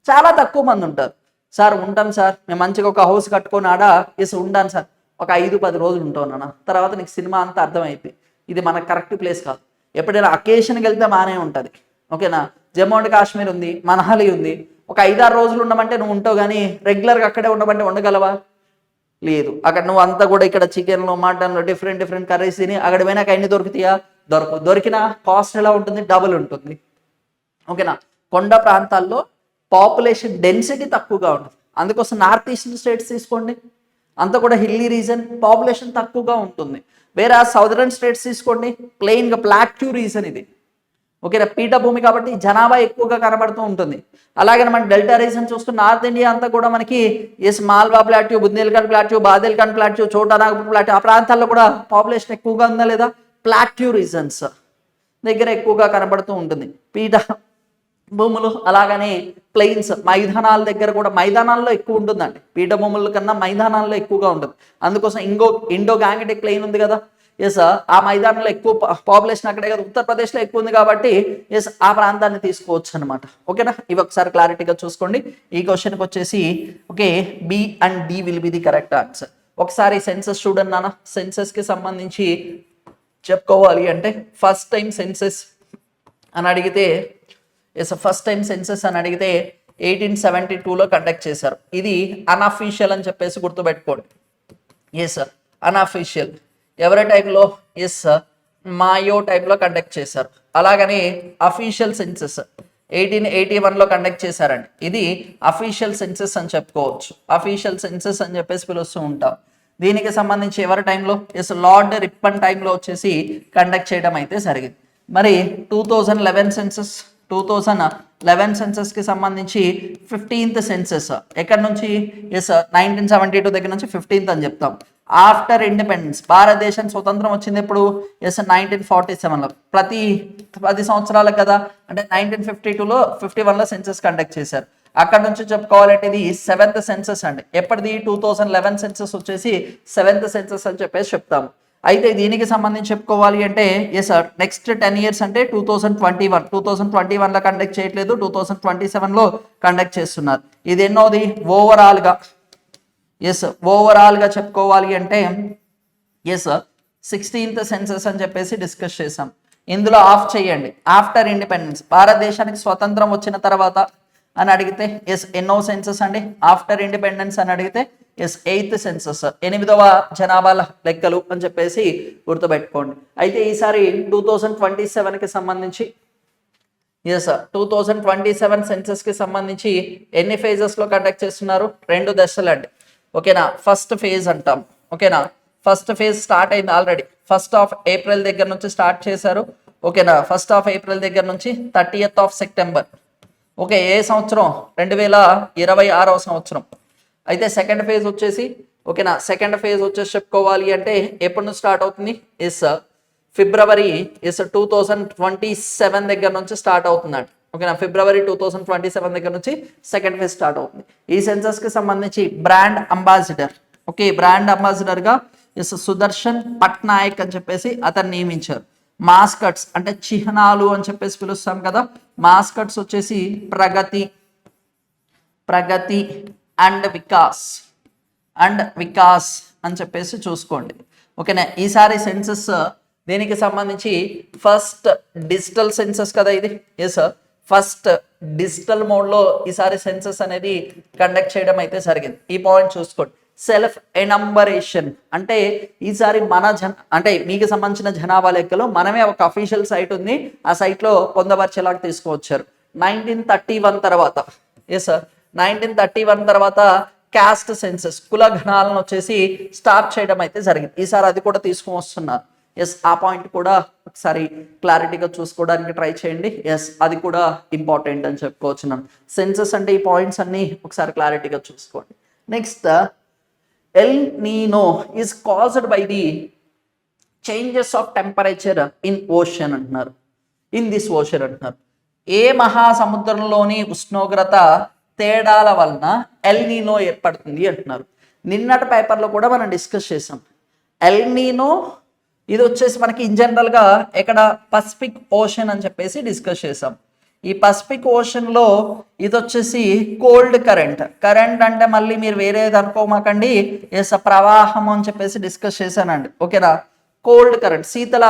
చాలా తక్కువ మంది ఉంటారు. సార్ ఉంటాం సార్, మేము మంచిగా ఒక హౌస్ కట్టుకొని ఆడ ఎస్ ఉంటాను సార్, ఒక 5-10 రోజులు ఉంటావు నాన్న, తర్వాత నీకు సినిమా అంతా అర్థమైంది, ఇది మనకు కరెక్ట్ ప్లేస్ కాదు. ఎప్పుడైనా అకేషన్కి వెళ్తే బాగానే ఉంటుంది. ఓకేనా, జమ్మూ అండ్ కాశ్మీర్ ఉంది, మనాలి ఉంది, ఒక 5-6 రోజులు ఉండమంటే నువ్వు ఉంటావు, కానీ రెగ్యులర్గా అక్కడే ఉండమంటే ఉండగలవా? లేదు. అక్కడ నువ్వు అంతా కూడా ఇక్కడ చికెన్లో మటన్లో డిఫరెంట్ కర్రీస్ తిని అక్కడ పోయినాక అన్ని దొరుకుతాయా? దొరికిన కాస్ట్ ఎలా ఉంటుంది? డబుల్ ఉంటుంది. ఓకేనా, కొండ ప్రాంతాల్లో పాపులేషన్ డెన్సిటీ తక్కువగా ఉంటుంది. అందుకోసం నార్త్ ఈస్టర్న్ స్టేట్స్ తీసుకోండి, అంతా కూడా హిల్లీ రీజన్, పాపులేషన్ తక్కువగా ఉంటుంది. వేరే సౌదర్న్ స్టేట్స్ తీసుకోండి, ప్లెయిన్గా ప్లాట్యూ రీజన్ ఇది. ఓకేనా, పీఠభూమి కాబట్టి జనాభా ఎక్కువగా కనబడుతూ ఉంటుంది. అలాగే మనం డెల్టా రీజన్ చూసుకున్న నార్త్ ఇండియా అంతా కూడా మనకి yes Malwa plateau, Bundelkhand plateau, Baghelkhand plateau, Chotanagpur plateau, ఆ ప్రాంతాల్లో కూడా పాపులేషన్ ఎక్కువగా ఉందా లేదా? ప్లాట్యూ రీజన్స్ దగ్గర ఎక్కువగా కనబడుతూ ఉంటుంది పీఠ భూములు. అలాగనే ప్లెయిన్స్ మైదానాల దగ్గర కూడా, మైదానాల్లో ఎక్కువ ఉంటుందండి, పీఠభూముల కన్నా మైదానాల్లో ఎక్కువగా ఉంటుంది. అందుకోసం ఇండో గాంగటిక్ ప్లెయిన్ ఉంది కదా, ఎస్ ఆ మైదానంలో ఎక్కువ పాపులేషన్ అక్కడే కదా, ఉత్తరప్రదేశ్లో ఎక్కువ ఉంది కాబట్టి ఎస్ ఆ ప్రాంతాన్ని తీసుకోవచ్చు అనమాట. ఓకేనా, ఇవి ఒకసారి క్లారిటీగా చూసుకోండి. ఈ క్వశ్చన్కి వచ్చేసి okay B and D will be the correct answer. ఒకసారి సెన్సస్ చూడండి నాన్న. సెన్సస్కి సంబంధించి చెప్పుకోవాలి అంటే ఫస్ట్ టైం సెన్సస్ అని అడిగితే ఎస్ ఫస్ట్ టైం సెన్సస్ అని అడిగితే 1872లో కండక్ట్ చేశారు. ఇది అన్అఫీషియల్ అని చెప్పేసి గుర్తుపెట్టుకోండి. ఎస్ అన్అఫీషియల్ ఎవరి టైంలో? ఎస్ మాయో టైంలో కండక్ట్ చేశారు. అలాగని అఫీషియల్ సెన్సస్ 1881లో కండక్ట్ చేశారండి. ఇది అఫీషియల్ సెన్సస్ అని చెప్పుకోవచ్చు. అఫీషియల్ సెన్సస్ అని చెప్పేసి పిలుస్తూ ఉంటాం. దీనికి సంబంధించి ఎవరి టైంలో? ఎస్ లార్డ్ రిప్పన్ టైంలో వచ్చేసి కండక్ట్ చేయడం అయితే జరిగింది. మరి 2011 సెన్సస్ 2011 సెన్సస్కి సంబంధించి 15th సెన్సస్ ఎక్కడి నుంచి? ఎస్ 1972 దగ్గర నుంచి 15th అని చెప్తాం. ఆఫ్టర్ ఇండిపెండెన్స్, భారతదేశం స్వతంత్రం వచ్చింది ఎప్పుడు? ఎస్ 1947లో. ప్రతి 10 సంవత్సరాలకు కదా, అంటే 1952లో 51లో సెన్సస్ కండక్ట్ చేశారు. అక్కడ నుంచి చెప్పుకోవాలంటే ఇది 7th సెన్సస్ అండి. ఎప్పటిది? 2011 సెన్సస్ వచ్చేసి 7th సెన్సస్ అని చెప్పేసి చెప్తాము. అయితే దీనికి సంబంధించి చెప్పుకోవాలి అంటే ఎస్ నెక్స్ట్ 10 years అంటే 2021లో కండక్ట్ చేయట్లేదు, 2027లో కండక్ట్ చేస్తున్నారు. ఇది ఎన్నోది ఓవరాల్గా? ఎస్ ఓవరాల్గా చెప్పుకోవాలి అంటే ఎస్ 16th సెన్సస్ అని చెప్పేసి డిస్కస్ చేసాం. ఇందులో ఆఫ్ చేయండి, ఆఫ్టర్ ఇండిపెండెన్స్ భారతదేశానికి స్వతంత్రం వచ్చిన తర్వాత అని అడిగితే ఎస్ ఎన్నో సెన్సస్ అండి? ఆఫ్టర్ ఇండిపెండెన్స్ అని అడిగితే ఎస్ 8th సెన్సస్, 8వ జనాభా లెక్కలు అని చెప్పేసి గుర్తుపెట్టుకోండి. అయితే ఈసారి 2027కి సంబంధించి ఎస్ 2027 సెన్సస్కి సంబంధించి ఎన్ని ఫేజెస్లో కండక్ట్ చేస్తున్నారు? 2 దశలు అండి. ఓకేనా, ఫస్ట్ ఫేజ్ అంటాం. ఓకేనా, ఫస్ట్ ఫేజ్ స్టార్ట్ అయింది ఆల్రెడీ. 1st of April దగ్గర నుంచి స్టార్ట్ చేశారు. ఓకేనా 1st ఆఫ్ ఏప్రిల్ దగ్గర నుంచి 30th ఆఫ్ సెప్టెంబర్. ఓకే, ఏ సంవత్సరం 2026వ సంవత్సరం. అయితే సెకండ్ ఫేజ్ వచ్చేసి ఓకేనా, సెకండ్ ఫేజ్ వచ్చేసి చెప్పుకోవాలి అంటే ఎప్పటి నుంచి స్టార్ట్ అవుతుంది, ఫిబ్రవరి 2027 దగ్గర నుంచి స్టార్ట్ అవుతుందండి. ఓకేనా, ఫిబ్రవరి 2027 దగ్గర నుంచి సెకండ్ ఫేజ్ స్టార్ట్ అవుతుంది. ఈ సెన్సస్ కి సంబంధించి brand ambassador, okay, brand ambassador గా సుదర్శన్ పట్నాయక్ అని చెప్పేసి అతను నియమించారు. మాస్కట్స్ అంటే చిహ్నాలు అని చెప్పేసి పిలుస్తాం కదా, మాస్కట్స్ వచ్చేసి ప్రగతి అండ్ వికాస్ అని చెప్పేసి చూసుకోండి. ఓకేనా, ఈసారి సెన్సస్ దీనికి సంబంధించి ఫస్ట్ డిజిటల్ సెన్సస్ కదా ఇది. ఎస్, ఫస్ట్ డిజిటల్ మోడ్లో ఈసారి సెన్సస్ అనేది కండక్ట్ చేయడం అయితే జరిగింది. ఈ పాయింట్ చూసుకోండి. సెల్ఫ్ ఎనంబరేషన్ అంటే ఈసారి అంటే మీకు సంబంధించిన జనాభా లెక్కలో మనమే ఒక అఫీషియల్ సైట్ ఉంది, ఆ సైట్లో పొందపరిచేలాగా తీసుకువచ్చారు. 1931 తర్వాత, ఎస్ 1931 తర్వాత క్యాస్ట్ సెన్సస్ కుల గణాలను వచ్చేసి స్టార్ట్ చేయడం అయితే జరిగింది. ఈసారి అది కూడా తీసుకుని వస్తున్నారు. ఎస్, ఆ పాయింట్ కూడా ఒకసారి క్లారిటీగా చూసుకోవడానికి ట్రై చేయండి. ఎస్, అది కూడా ఇంపార్టెంట్ అని చెప్పుకోవచ్చు. సెన్సస్ అంటే ఈ పాయింట్స్ అన్ని ఒకసారి క్లారిటీగా చూసుకోండి. Next, L నీనో is caused by the changes of temperature in ocean అంటున్నారు. ఇన్ దిస్ ఓషన్ అంటున్నారు. ఏ మహాసముద్రంలోని ఉష్ణోగ్రత తేడాల వలన ఎల్ నీనో ఏర్పడుతుంది అంటున్నారు. నిన్నటి పేపర్లో కూడా మనం డిస్కస్ చేసాం. ఎల్ నీనో ఇది వచ్చేసి మనకి ఇన్ జనరల్గా ఇక్కడ పసిఫిక్ ఓషన్ అని చెప్పేసి డిస్కస్ చేసాం. ఈ పసిఫిక్ ఓషన్లో ఇది వచ్చేసి కోల్డ్ కరెంట్ అంటే మళ్ళీ మీరు వేరేది అనుకోమాకండి, ప్రవాహము అని చెప్పేసి డిస్కస్ చేశానండి. ఓకేనా, కోల్డ్ కరెంట్ శీతల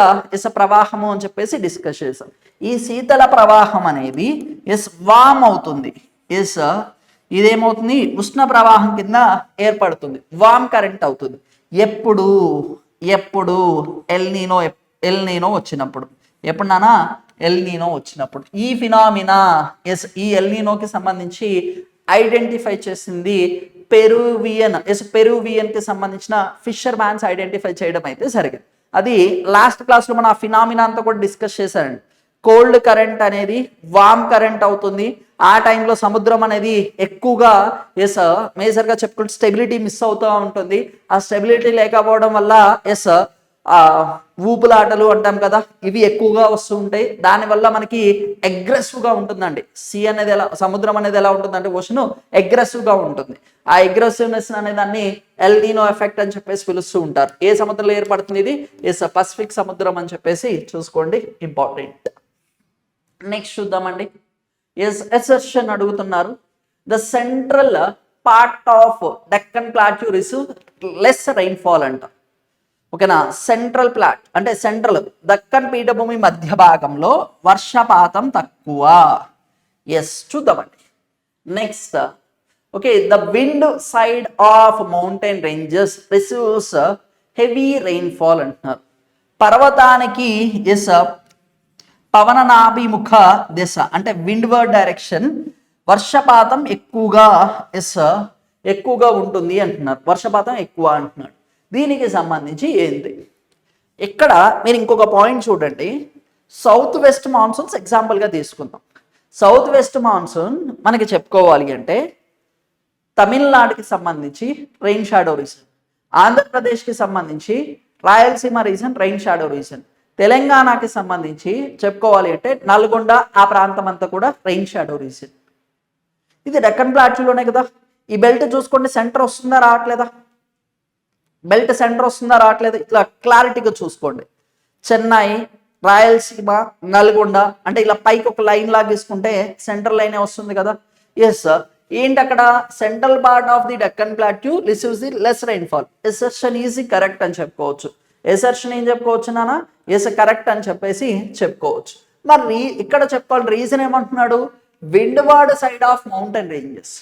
ప్రవాహము అని చెప్పేసి డిస్కస్ చేసాం. ఈ శీతల ప్రవాహం అనేది వామ్ అవుతుంది. ఇదేమవుతుంది, ఉష్ణ ప్రవాహం కింద ఏర్పడుతుంది, వామ్ కరెంట్ అవుతుంది. ఎప్పుడు ఎల్ నీనో వచ్చినప్పుడు. ఎప్పుడు నానా, ఎల్ నీనో వచ్చినప్పుడు. ఈ ఫినామినా ఈ ఎల్ నీనోకి సంబంధించి ఐడెంటిఫై చేసింది పెరువియన్ కి సంబంధించిన ఫిషర్ మ్యాన్స్ ఐడెంటిఫై చేయడం అయితే జరిగింది. అది లాస్ట్ క్లాస్లో మనం ఆ ఫినామినా అంతా కూడా డిస్కస్ చేశారండి. కోల్డ్ కరెంట్ అనేది వామ్ కరెంట్ అవుతుంది. ఆ టైంలో సముద్రం అనేది ఎక్కువగా మేజర్గా చెప్పుకుంటే స్టెబిలిటీ మిస్ అవుతూ ఉంటుంది. ఆ స్టెబిలిటీ లేకపోవడం వల్ల ఊపులాటలు అంటాం కదా, ఇవి ఎక్కువగా వస్తూ ఉంటాయి. దానివల్ల మనకి అగ్రెసివ్గా ఉంటుందండి. సముద్రం అనేది ఎలా ఉంటుందంటే ఓషన్ అగ్రెసివ్గా ఉంటుంది. ఆ అగ్రెసివ్నెస్ అనే దాన్ని ఎల్ నీనో ఎఫెక్ట్ అని చెప్పేసి పిలుస్తూ ఉంటారు. ఏ సముద్రంలో ఏర్పడుతుంది ఇది? పసిఫిక్ సముద్రం అని చెప్పేసి చూసుకోండి, ఇంపార్టెంట్. నెక్స్ట్ చూద్దామండి. ఎసర్షన్ అడుగుతున్నారు. The central part of Deccan plateau receive less rainfall అంట. ఓకేనా, సెంట్రల్ ప్లాట్ అంటే సెంట్రల్ దక్కన్ పీఠభూమి మధ్య భాగంలో వర్షపాతం తక్కువ. ఎస్, చూద్దామండి. Next, okay, the wind side of mountain ranges receives heavy rainfall అంటున్నారు. పర్వతానికి పవననాభిముఖ దిశ అంటే విండ్వర్డ్ డైరెక్షన్ వర్షపాతం ఎక్కువగా ఉంటుంది అంటున్నారు. వర్షపాతం ఎక్కువ అంటున్నాడు. దీనికి సంబంధించి ఏంటి, ఇక్కడ మీరు ఇంకొక పాయింట్ చూడండి. సౌత్ వెస్ట్ మాన్సూన్స్ ఎగ్జాంపుల్గా తీసుకుందాం. సౌత్ వెస్ట్ మాన్సూన్ మనకి చెప్పుకోవాలి అంటే తమిళనాడుకి సంబంధించి రెయిన్ షాడో రీజన్, ఆంధ్రప్రదేశ్కి సంబంధించి Rayalaseema reason rain shadow reason, తెలంగాణకి సంబంధించి చెప్పుకోవాలి అంటే నల్గొండ ఆ ప్రాంతం అంతా కూడా రెయిన్ షాడో రీజన్. ఇది డెక్కన్ ప్లాట్యూలోనే కదా. ఈ బెల్ట్ చూసుకోండి, సెంటర్ వస్తుందా రావట్లేదా? బెల్ట్ సెంటర్ వస్తుందా రావట్లేదు? ఇట్లా క్లారిటీగా చూసుకోండి. చెన్నై, రాయలసీమ, నల్గొండ అంటే ఇలా పైకి ఒక లైన్ లాగా తీసుకుంటే సెంటర్ లైనే వస్తుంది కదా. ఎస్, ఏంటి అక్కడ central part of the Deccan plateau receives the less rainfall. Assertion easy correct అని చెప్పుకోవచ్చు. ఎసర్షన్ ఏం చెప్పుకోవచ్చు నాన్న? కరెక్ట్ అని చెప్పేసి చెప్పుకోవచ్చు. మరి ఇక్కడ చెప్పుకోవాలి రీజన్ ఏమంటున్నాడు? విండ్వార్డ్ సైడ్ ఆఫ్ మౌంటైన్ రేంజెస్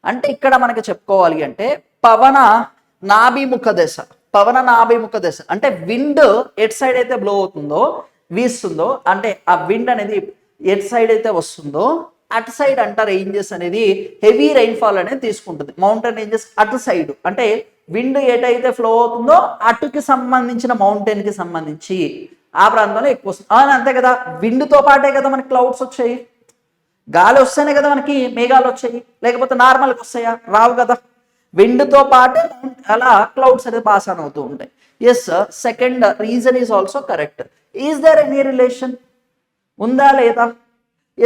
అంటే ఇక్కడ మనకి చెప్పుకోవాలి అంటే పవన నాభిముఖ దశ అంటే విండ్ ఎట్ సైడ్ అయితే బ్లో అవుతుందో వీస్తుందో అంటే ఆ విండ్ అనేది ఎట్ సైడ్ అయితే వస్తుందో అటు సైడ్ అంట రేంజెస్ అనేది హెవీ రైన్ఫాల్ అనేది తీసుకుంటుంది. మౌంటైన్ రేంజెస్ అటు సైడ్ అంటే విండ్ ఎటైతే ఫ్లో అవుతుందో అటుకి సంబంధించిన మౌంటైన్కి సంబంధించి ఆ ప్రాంతంలో ఎక్కువ వస్తుంది. అంతే కదా, విండ్తో పాటే కదా మనకి క్లౌడ్స్ వచ్చాయి. గాలి వస్తేనే కదా మనకి మేఘాలు వచ్చాయి, లేకపోతే నార్మల్గా వస్తాయా? రావు కదా. విండ్తో పాటే అలా క్లౌడ్స్ అనేది పాస్ ఆన్ అవుతూ ఉంటాయి. Yes, second reason is also correct. Is there any relation? ఉందా లేదా?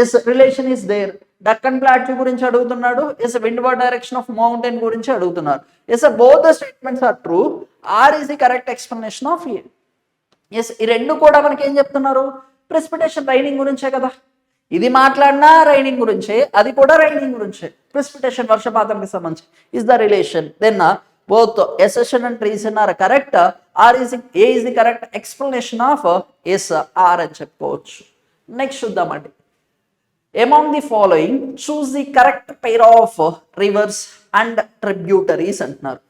Yes, relation is there. Deccan plateau గురించి అడుగుతున్నాడు. Yes, windward direction of mountain గురించి అడుగుతున్నారు. Yes, both the statements are true. R is the correct explanation of A. Yes, ఈ రెండు కూడా మనకి ఏం చెప్తున్నారు? ప్రెసిపిటేషన్, రైనింగ్ గురించే కదా. ఇది మాట్లాడినా రైనింగ్ గురించే, అది కూడా రైనింగ్ గురించే. ప్రెసిపిటేషన్, వర్షపాతంకి సంబంధించి. Is the relation. Then both assertion and reason are correct. Or is A is the correct explanation of S R అని చెప్పుకోవచ్చు. నెక్స్ట్ చూద్దామండి. Among the following, choose the correct pair of rivers and tributaries అంటున్నారు.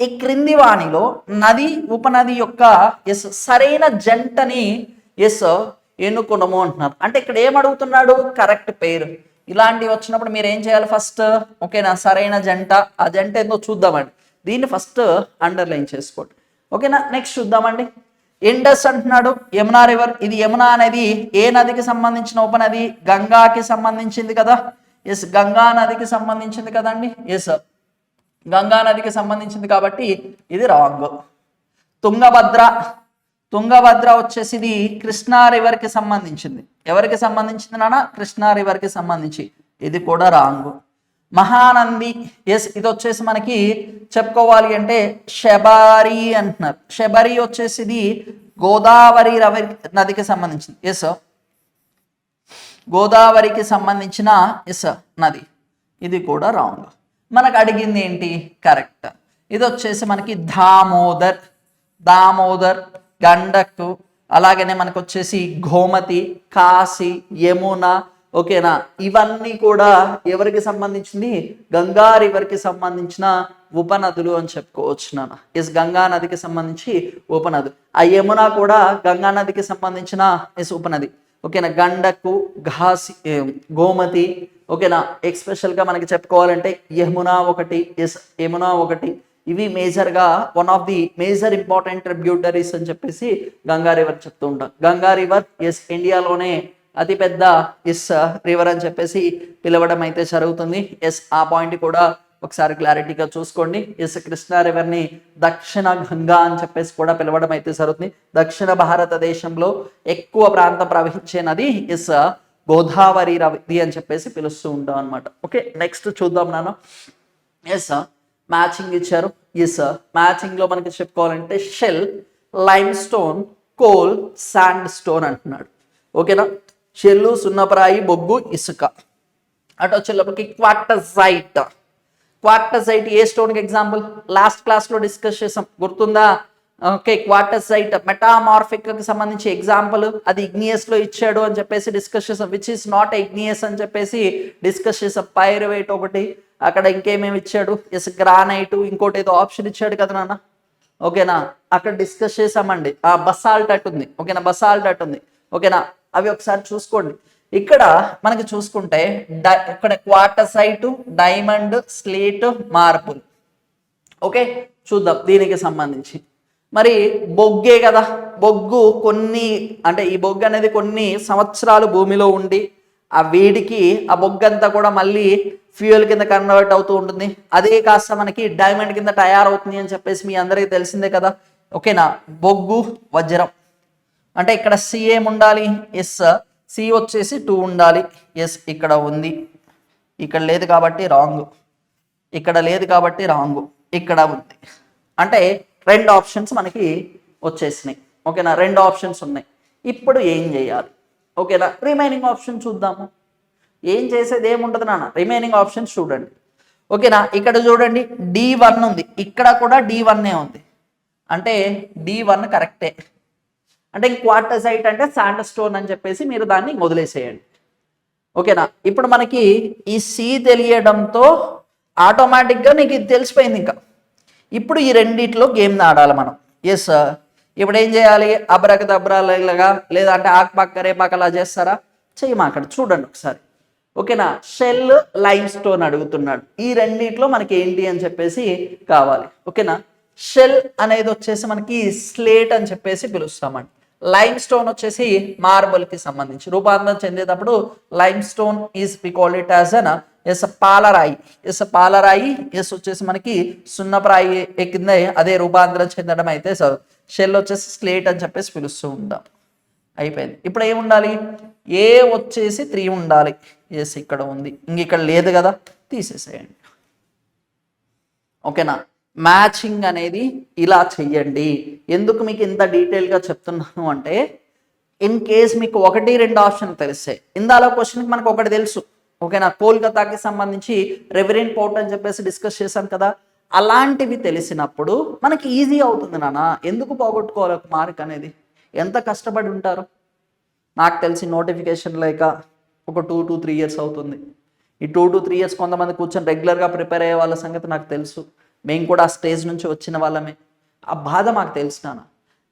ఈ క్రింది వాణిలో నది ఉపనది యొక్క సరైన జంటని ఎన్నుకున్నాము అంటున్నారు. అంటే ఇక్కడ ఏమడుగుతున్నాడు? కరెక్ట్ పేరు. ఇలాంటివి వచ్చినప్పుడు మీరు ఏం చేయాలి? ఫస్ట్ ఓకేనా, సరైన జంట, ఆ జంట ఏందో చూద్దామండి. దీన్ని ఫస్ట్ అండర్లైన్ చేసుకోండి. ఓకేనా. నెక్స్ట్ చూద్దామండి. ఇండస్ అంటున్నాడు, యమునా రివర్. ఇది యమునా అనేది ఏ నదికి సంబంధించిన ఉపనది? గంగాకి సంబంధించింది కదా. ఎస్, గంగా నదికి సంబంధించింది కదండి. ఎస్, గంగా నదికి సంబంధించింది కాబట్టి ఇది రాంగ్. తుంగభద్ర, తుంగభద్ర వచ్చేసి ఇది కృష్ణా రివర్కి సంబంధించింది. ఎవరికి సంబంధించింది నాన్న? కృష్ణా రివర్కి సంబంధించి. ఇది కూడా రాంగ్. మహానంది, ఎస్, ఇది వచ్చేసి మనకి చెప్పుకోవాలి అంటే శబరి అంటున్నారు. శబరి వచ్చేసి ఇది గోదావరి నదికి సంబంధించింది. ఎస్, గోదావరికి సంబంధించిన నది. ఇది కూడా రాంగ్. మనకు అడిగింది ఏంటి? కరెక్ట్. ఇది వచ్చేసి మనకి దామోదర్, దామోదర్, గండక్, అలాగనే మనకు వచ్చేసి గోమతి, కాశీ, యమున. ఓకేనా, ఇవన్నీ కూడా ఎవరికి సంబంధించింది? గంగా రివర్కి సంబంధించిన ఉపనదులు అని చెప్పుకోవచ్చు నాన్న. ఎస్, గంగా నదికి సంబంధించి ఉపనది. ఆ యమున కూడా గంగా నదికి సంబంధించిన ఉపనది. ఓకేనా, గండకు, ఘాసి, గోమతి. ఓకేనా, ఎక్స్పెషల్గా మనకి చెప్పుకోవాలంటే యమున ఒకటి. ఎస్, యమున ఒకటి. ఇవి మేజర్గా one of the major important tributaries అని చెప్పేసి గంగా రివర్ చెప్తూ ఉంటాం. గంగా రివర్ ఎస్ ఇండియాలోనే అతిపెద్ద రివర్ అని చెప్పేసి పిలవడం అయితే జరుగుతుంది. ఎస్, ఆ పాయింట్ కూడా ఒకసారి క్లారిటీగా చూసుకోండి. ఎస్, కృష్ణా రివర్ని దక్షిణ గంగా అని చెప్పేసి కూడా పిలవడం అయితే జరుగుతుంది. దక్షిణ భారతదేశంలో ఎక్కువ ప్రాంతం ప్రవహించే నది ఎస్ గోదావరి నది అని చెప్పేసి పిలుస్తూ ఉంటాం అనమాట. ఓకే, నెక్స్ట్ చూద్దాం నాన్న. ఎస్, మ్యాచింగ్ ఇచ్చారు. ఎస్, మ్యాచింగ్ లో మనకి చెప్పుకోవాలంటే shale, limestone, coal, sandstone అంటున్నాడు. ఓకేనా, షెల్లు, సున్నపరాయి, బొగ్గు, ఇసుక. అటు వచ్చేటప్పటికి క్వార్టజైట్. క్వార్టజైట్ ఏ స్టోన్కి ఎగ్జాంపుల్? లాస్ట్ క్లాస్లో డిస్కస్ చేసాం, గుర్తుందా? ఓకే, క్వార్టజైట్ మెటామార్ఫిక్ కి సంబంధించి ఎగ్జాంపుల్. అది ఇగ్నియస్ లో ఇచ్చాడు అని చెప్పేసి డిస్కస్ చేసాం. విచ్ ఇస్ నాట్ ఇగ్నియస్ అని చెప్పేసి డిస్కస్ చేసాం. పైరువేట్ ఒకటి, అక్కడ ఇంకేమేమి ఇచ్చాడు? ఎస్, గ్రానైట్, ఇంకోటి ఏదో ఆప్షన్ ఇచ్చాడు కదా నాన్న. ఓకేనా, అక్కడ డిస్కస్ చేసామండి. బసాల్ట్ అట్ ఉంది. ఓకేనా, బసాల్ట్ అట్ ఉంది. ఓకేనా, అవి ఒకసారి చూసుకోండి. ఇక్కడ మనకి చూసుకుంటే ఇక్కడ క్వార్టసైట్, డైమండ్, స్లేట్, మార్బుల్. ఓకే, చూద్దాం దీనికి సంబంధించి. మరి బొగ్గే కదా, బొగ్గు కొన్ని అంటే ఈ బొగ్గు అనేది కొన్ని సంవత్సరాలు భూమిలో ఉండి ఆ వేడికి ఆ బొగ్గంతా కూడా మళ్ళీ ఫ్యూయల్ కింద కన్వర్ట్ అవుతూ ఉంటుంది. అదే కాస్త మనకి డైమండ్ కింద తయారవుతుంది అని చెప్పేసి మీ అందరికీ తెలిసిందే కదా. ఓకేనా, బొగ్గు, వజ్రం. అంటే ఇక్కడ సి ఏముండాలి? ఎస్, సి వచ్చేసి 2 ఉండాలి. ఎస్, ఇక్కడ ఉంది, ఇక్కడ లేదు కాబట్టి రాంగ్, ఇక్కడ లేదు కాబట్టి రాంగ్, ఇక్కడ ఉంది. అంటే 2 ఆప్షన్స్ మనకి వచ్చేసినాయి. ఓకేనా, 2 ఆప్షన్స్ ఉన్నాయి. ఇప్పుడు ఏం చేయాలి? ఓకేనా, రిమైనింగ్ ఆప్షన్ చూద్దాము. ఏం చేసేది ఏముంటుంది నాన్న, రిమైనింగ్ ఆప్షన్స్ చూడండి. ఓకేనా, ఇక్కడ చూడండి D1 ఉంది, ఇక్కడ కూడా D1 ఉంది. అంటే D1 కరెక్టే. అంటే క్వార్టజైట్ అంటే శాండ్ స్టోన్ అని చెప్పేసి మీరు దాన్ని వదిలేసేయండి. ఓకేనా, ఇప్పుడు మనకి ఈ సి తెలియడంతో ఆటోమేటిక్గా నీకు ఇది తెలిసిపోయింది. ఇంకా ఇప్పుడు ఈ రెండిట్లో గేమ్ ఆడాలి మనం. ఎస్, ఇప్పుడు ఏం చేయాలి? అబ్రకదబ్రాలుగా లేదా అంటే ఆకుపక్క రేపాక అలా చేస్తారా? చెయ్యమాకడ చూడండి ఒకసారి. ఓకేనా, షెల్, లైమ్ స్టోన్ అడుగుతున్నాడు. ఈ రెండిట్లో మనకి ఏంటి అని చెప్పేసి కావాలి. ఓకేనా, షెల్ అనేది వచ్చేసి మనకి స్లేట్ అని చెప్పేసి పిలుస్తామండి. లైమ్ స్టోన్ వచ్చేసి మార్బుల్కి సంబంధించి రూపాంతరం చెందేటప్పుడు limestone is we call it as an పాలరాయి వచ్చేసి మనకి సున్నప్రాయి కింద అదే రూపాంతరం చెందడం అయితే షెల్ వచ్చేసి స్లేట్ అని చెప్పేసి పిలుస్తూ ఉంటాం. అయిపోయింది. ఇప్పుడు ఏముండాలి? ఏ వచ్చేసి 3 ఉండాలి. ఇక్కడ ఉంది, ఇక్కడ లేదు కదా, తీసేసేయండి. ఓకేనా? మ్యాచింగ్ అనేది ఇలా చెయ్యండి. ఎందుకు మీకు ఇంత డీటెయిల్గా చెప్తున్నాను అంటే ఇన్ కేస్ మీకు 1-2 ఆప్షన్ తెలిస్తే, ఇందాలో క్వశ్చన్కి మనకు ఒకటి తెలుసు. ఓకేనా? కోల్కతాకి సంబంధించి రెవరెంట్ పోర్ట్ అని చెప్పేసి డిస్కస్ చేశాం కదా, అలాంటివి తెలిసినప్పుడు మనకి ఈజీ అవుతుంది నాన్న. ఎందుకు పోగొట్టుకోవాలి మార్క్ అనేది? ఎంత కష్టపడి ఉంటారు. నాకు తెలిసి నోటిఫికేషన్ లేక ఒక 2 to 3 years అవుతుంది. ఈ 2 to 3 years కొంతమంది కూర్చొని రెగ్యులర్గా ప్రిపేర్ అయ్యే వాళ్ళ సంగతి నాకు తెలుసు. మేము కూడా ఆ స్టేజ్ నుంచి వచ్చిన వాళ్ళమే. ఆ బాధ మాకు తెలుసునాను.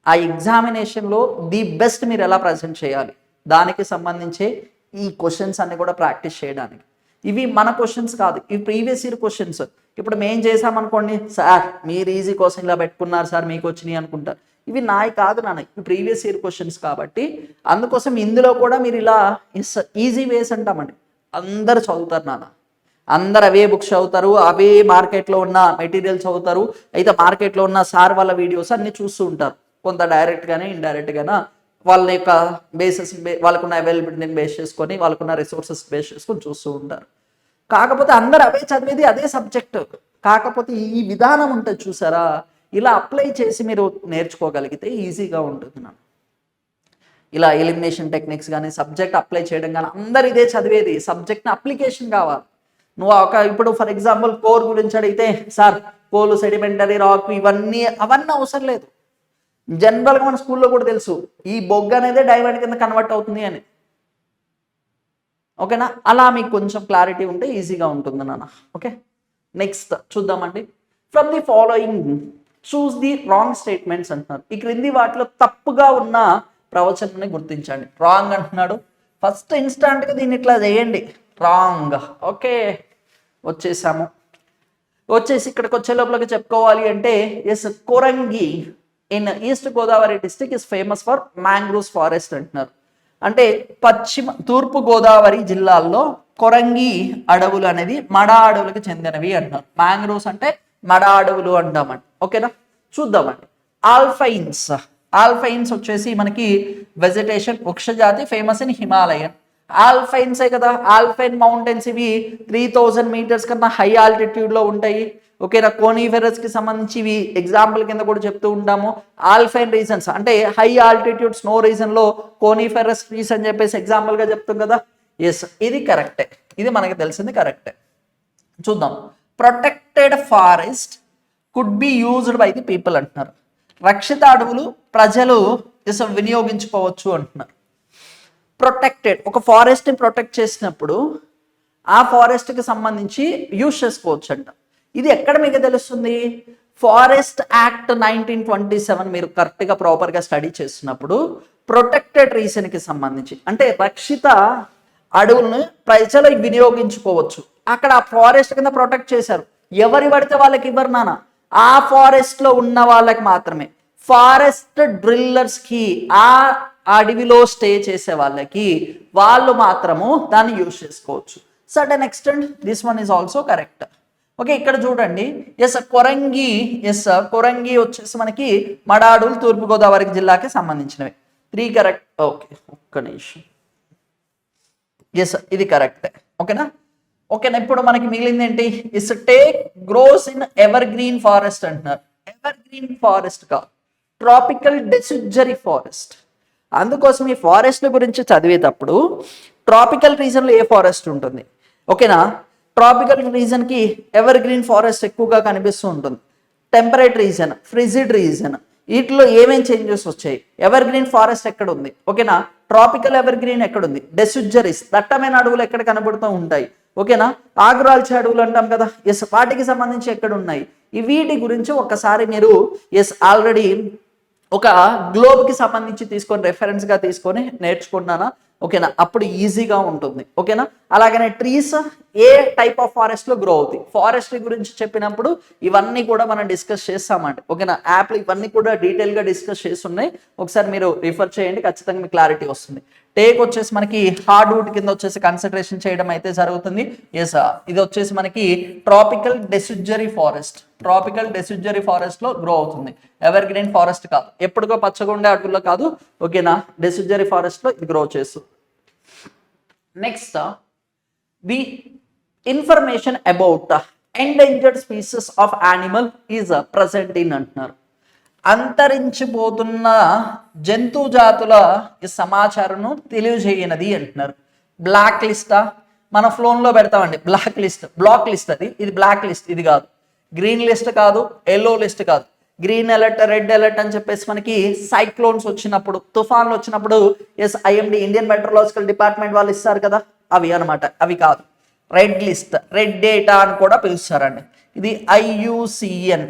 ఆ ఎగ్జామినేషన్లో ది బెస్ట్ మీరు ఎలా ప్రజెంట్ చేయాలి, దానికి సంబంధించి ఈ క్వశ్చన్స్ అన్ని కూడా ప్రాక్టీస్ చేయడానికి. ఇవి మన క్వశ్చన్స్ కాదు, ఇవి ప్రీవియస్ ఇయర్ క్వశ్చన్స్. ఇప్పుడు మేము చేసామనుకోండి, సార్ మీరు ఈజీ కోసం ఇలా పెట్టుకున్నారు సార్ మీకు వచ్చినాయి అనుకుంటారు. ఇవి నాయి కాదు నాన్న, ఇవి ప్రీవియస్ ఇయర్ క్వశ్చన్స్ కాబట్టి అందుకోసం ఇందులో కూడా మీరు ఇలా ఈజీ వేస్ అంటామండి. అందరు చదువుతారు నాన్న, అందరు అవే బుక్స్ చదువుతారు, అవే మార్కెట్లో ఉన్న మెటీరియల్ చదువుతారు. అయితే మార్కెట్లో ఉన్న సార్ వాళ్ళ వీడియోస్ అన్ని చూస్తూ ఉంటారు. కొంత డైరెక్ట్గానే ఇండైరెక్ట్గానే వాళ్ళ యొక్క బేసెస్ వాళ్ళకున్న అవైలబిలిటీని బేస్ చేసుకొని వాళ్ళకున్న రిసోర్సెస్ బేస్ చేసుకొని చూస్తూ ఉంటారు. కాకపోతే అందరు అవే చదివేది అదే సబ్జెక్టు. కాకపోతే ఈ విధానం ఉంటుంది చూసారా, ఇలా అప్లై చేసి మీరు నేర్చుకోగలిగితే ఈజీగా ఉంటుంది నాకు. ఇలా ఎలిమినేషన్ టెక్నిక్స్ కానీ సబ్జెక్ట్ అప్లై చేయడం కానీ అందరు ఇదే చదివేది, సబ్జెక్ట్ని అప్లికేషన్ కావాలి. నువ్వు ఇప్పుడు ఫర్ ఎగ్జాంపుల్ కోర్ గురించి అడిగితే సార్ కోలు, సెడిమెంటరీ రాక్ అవన్నీ అవసరం లేదు. జనరల్గా మన స్కూల్లో కూడా తెలుసు ఈ బొగ్గ అనేది డైమండ్ కింద కన్వర్ట్ అవుతుంది అని. ఓకేనా? అలా మీకు కొంచెం క్లారిటీ ఉంటే ఈజీగా ఉంటుంది నాన్న. ఓకే, నెక్స్ట్ చూద్దామండి. From the following choose the wrong statements అంటున్నారు. ఈ క్రింది వాటిలో తప్పుగా ఉన్న ప్రవచనాన్ని గుర్తించండి. రాంగ్ అంటున్నాడు. ఫస్ట్ ఇన్స్టాంట్గా దీన్ని ఇట్లా చేయండి, రాంగ్. ఓకే, వచ్చేసాము. వచ్చేసి ఇక్కడికి వచ్చే లోపలికి చెప్పుకోవాలి అంటే yes, Coringa in East Godavari district is famous for mangroves forest అంటున్నారు. అంటే తూర్పు గోదావరి జిల్లాల్లో కొరంగి అడవులు అనేది మడా అడవులకు చెందినవి అంటున్నారు. మ్యాంగ్రూవ్స్ అంటే మడా అడవులు అంటామండి. ఓకేనా? చూద్దామండి. ఆల్ఫైన్స్ వచ్చేసి మనకి వెజిటేషన్ వృక్షజాతి ఫేమస్ ఇన్ హిమాలయన్. ఆల్ఫైన్సే కదా, ఆల్ఫైన్ మౌంటైన్స్ ఇవి 3000 meters కన్నా హై ఆల్టిట్యూడ్లో ఉంటాయి. ఓకేనా? కోనిఫెరస్కి సంబంధించి ఇవి ఎగ్జాంపుల్ కింద కూడా చెప్తూ ఉంటాము. ఆల్ఫైన్ రీజన్స్ అంటే హై ఆల్టిట్యూడ్ స్నో రీజన్లో కోనిఫెరస్ ట్రీస్ అని చెప్పేసి ఎగ్జాంపుల్గా చెప్తాం కదా. ఎస్, ఇది కరెక్టే, ఇది మనకి తెలిసింది కరెక్టే. చూద్దాం. Protected forest could be used by the people అంటున్నారు. రక్షిత అడవులు ప్రజలు వినియోగించుకోవచ్చు అంటున్నారు. ప్రొటెక్టెడ్, ఒక ఫారెస్ట్ని ప్రొటెక్ట్ చేసినప్పుడు ఆ ఫారెస్ట్కి సంబంధించి యూజ్ చేసుకోవచ్చు అంట. ఇది ఎక్కడ మీకు తెలుస్తుంది? ఫారెస్ట్ యాక్ట్ 1927 మీరు కరెక్ట్గా ప్రాపర్గా స్టడీ చేస్తున్నప్పుడు ప్రొటెక్టెడ్ రీజన్కి సంబంధించి అంటే రక్షిత అడవులను ప్రజలు వినియోగించుకోవచ్చు. అక్కడ ఆ ఫారెస్ట్ కింద ప్రొటెక్ట్ చేశారు. ఎవరి పడితే వాళ్ళకి ఇవ్వరు నాన్న, ఆ ఫారెస్ట్లో ఉన్న వాళ్ళకి మాత్రమే. ఫారెస్ట్ డ్రిల్లర్స్కి, ఆ అడవిలో స్టే చేసే వాళ్ళకి, వాళ్ళు మాత్రము దాన్ని యూజ్ చేసుకోవచ్చు. Certain extent this one is also correct. Okay, ఇక్కడ చూడండి. కొరంగి వచ్చేసి మనకి మడాడులు తూర్పుగోదావరి జిల్లాకి సంబంధించినవి. 3 కరెక్ట్. ఓకే, ఒక్క నిమిషం. ఇది కరెక్టే. ఓకేనా? ఇప్పుడు మనకి మిగిలింది ఏంటి? Take gross in ever green forest అంటున్నారు. ఎవర్ గ్రీన్ ఫారెస్ట్ కాదు, ట్రాపికల్ డెసిడ్యురీ ఫారెస్ట్. అందుకోసం ఈ ఫారెస్ట్ల గురించి చదివేటప్పుడు ట్రాపికల్ రీజన్లో ఏ ఫారెస్ట్ ఉంటుంది? ఓకేనా? ట్రాపికల్ రీజన్కి ఎవర్ గ్రీన్ ఫారెస్ట్ ఎక్కువగా కనిపిస్తూ ఉంటుంది. టెంపరేట్ రీజన్, ఫ్రిజిడ్ రీజన్, వీటిలో ఏమేం చేంజెస్ వచ్చాయి? ఎవర్ గ్రీన్ ఫారెస్ట్ ఎక్కడ ఉంది? ఓకేనా? ట్రాపికల్ ఎవర్ గ్రీన్ ఎక్కడుంది? డెసిడ్యురీస్, దట్టమైన అడవులు ఎక్కడ కనబడుతూ ఉంటాయి? ఓకేనా? ఆగ్రాల్చి అడవులు అంటాం కదా. వాటికి సంబంధించి ఎక్కడ ఉన్నాయి? వీటి గురించి ఒకసారి మీరు ఆల్రెడీ ఒక గ్లోబ్కి సంబంధించి తీసుకొని రెఫరెన్స్గా తీసుకొని నేర్చుకున్నానా? ఓకేనా, అప్పుడు ఈజీగా ఉంటుంది. ఓకేనా, అలాగనే ట్రీస్ ఏ టైప్ ఆఫ్ ఫారెస్ట్లో గ్రో అవుతాయి, ఫారెస్ట్రీ గురించి చెప్పినప్పుడు ఇవన్నీ కూడా మనం డిస్కస్ చేస్తామండి. ఓకేనా, యాప్లు ఇవన్నీ కూడా డీటెయిల్గా డిస్కస్ చేస్తున్నాయి, ఒకసారి మీరు రిఫర్ చేయండి, ఖచ్చితంగా మీకు క్లారిటీ వస్తుంది. టేక్ వచ్చేసి మనకి హార్డ్వుడ్ కింద వచ్చేసి కన్సిడరేషన్ చేయడం అయితే జరుగుతుంది. ఎస్, ఇది వచ్చేసి మనకి ట్రాపికల్ డెసిడ్జరీ ఫారెస్ట్, ట్రాపికల్ డెసిడ్జరీ ఫారెస్ట్ లో గ్రో అవుతుంది, ఎవర్ గ్రీన్ ఫారెస్ట్ కాదు, ఎప్పుడుకో పచ్చగా ఉండే అడవుల్లో కాదు. ఓకేనా, డెసిడ్జరీ ఫారెస్ట్ లో ఇది గ్రో చేస్తుంది. Next, the information about endangered species of animal is present in అంటున్నారు. అంతరించిపోతున్న జంతు జాతుల ఈ సమాచారంను తెలియజేయనది అంటున్నారు. బ్లాక్ లిస్టా, మన ఫోన్లో పెడతామండి బ్లాక్ లిస్ట్, బ్లాక్ లిస్ట్ అది, ఇది బ్లాక్ లిస్ట్, ఇది కాదు. గ్రీన్ లిస్ట్ కాదు, ఎల్లో లిస్ట్ కాదు, గ్రీన్ అలర్ట్, రెడ్ అలర్ట్ అని చెప్పేసి మనకి సైక్లోన్స్ వచ్చినప్పుడు, తుఫాన్లు వచ్చినప్పుడు yes IMD Indian meteorological department వాళ్ళు ఇస్తారు కదా, అవి అనమాట, అవి కాదు. రెడ్ లిస్ట్, రెడ్ డేటా అని కూడా పిలుస్తారండి. ఇది IUCN,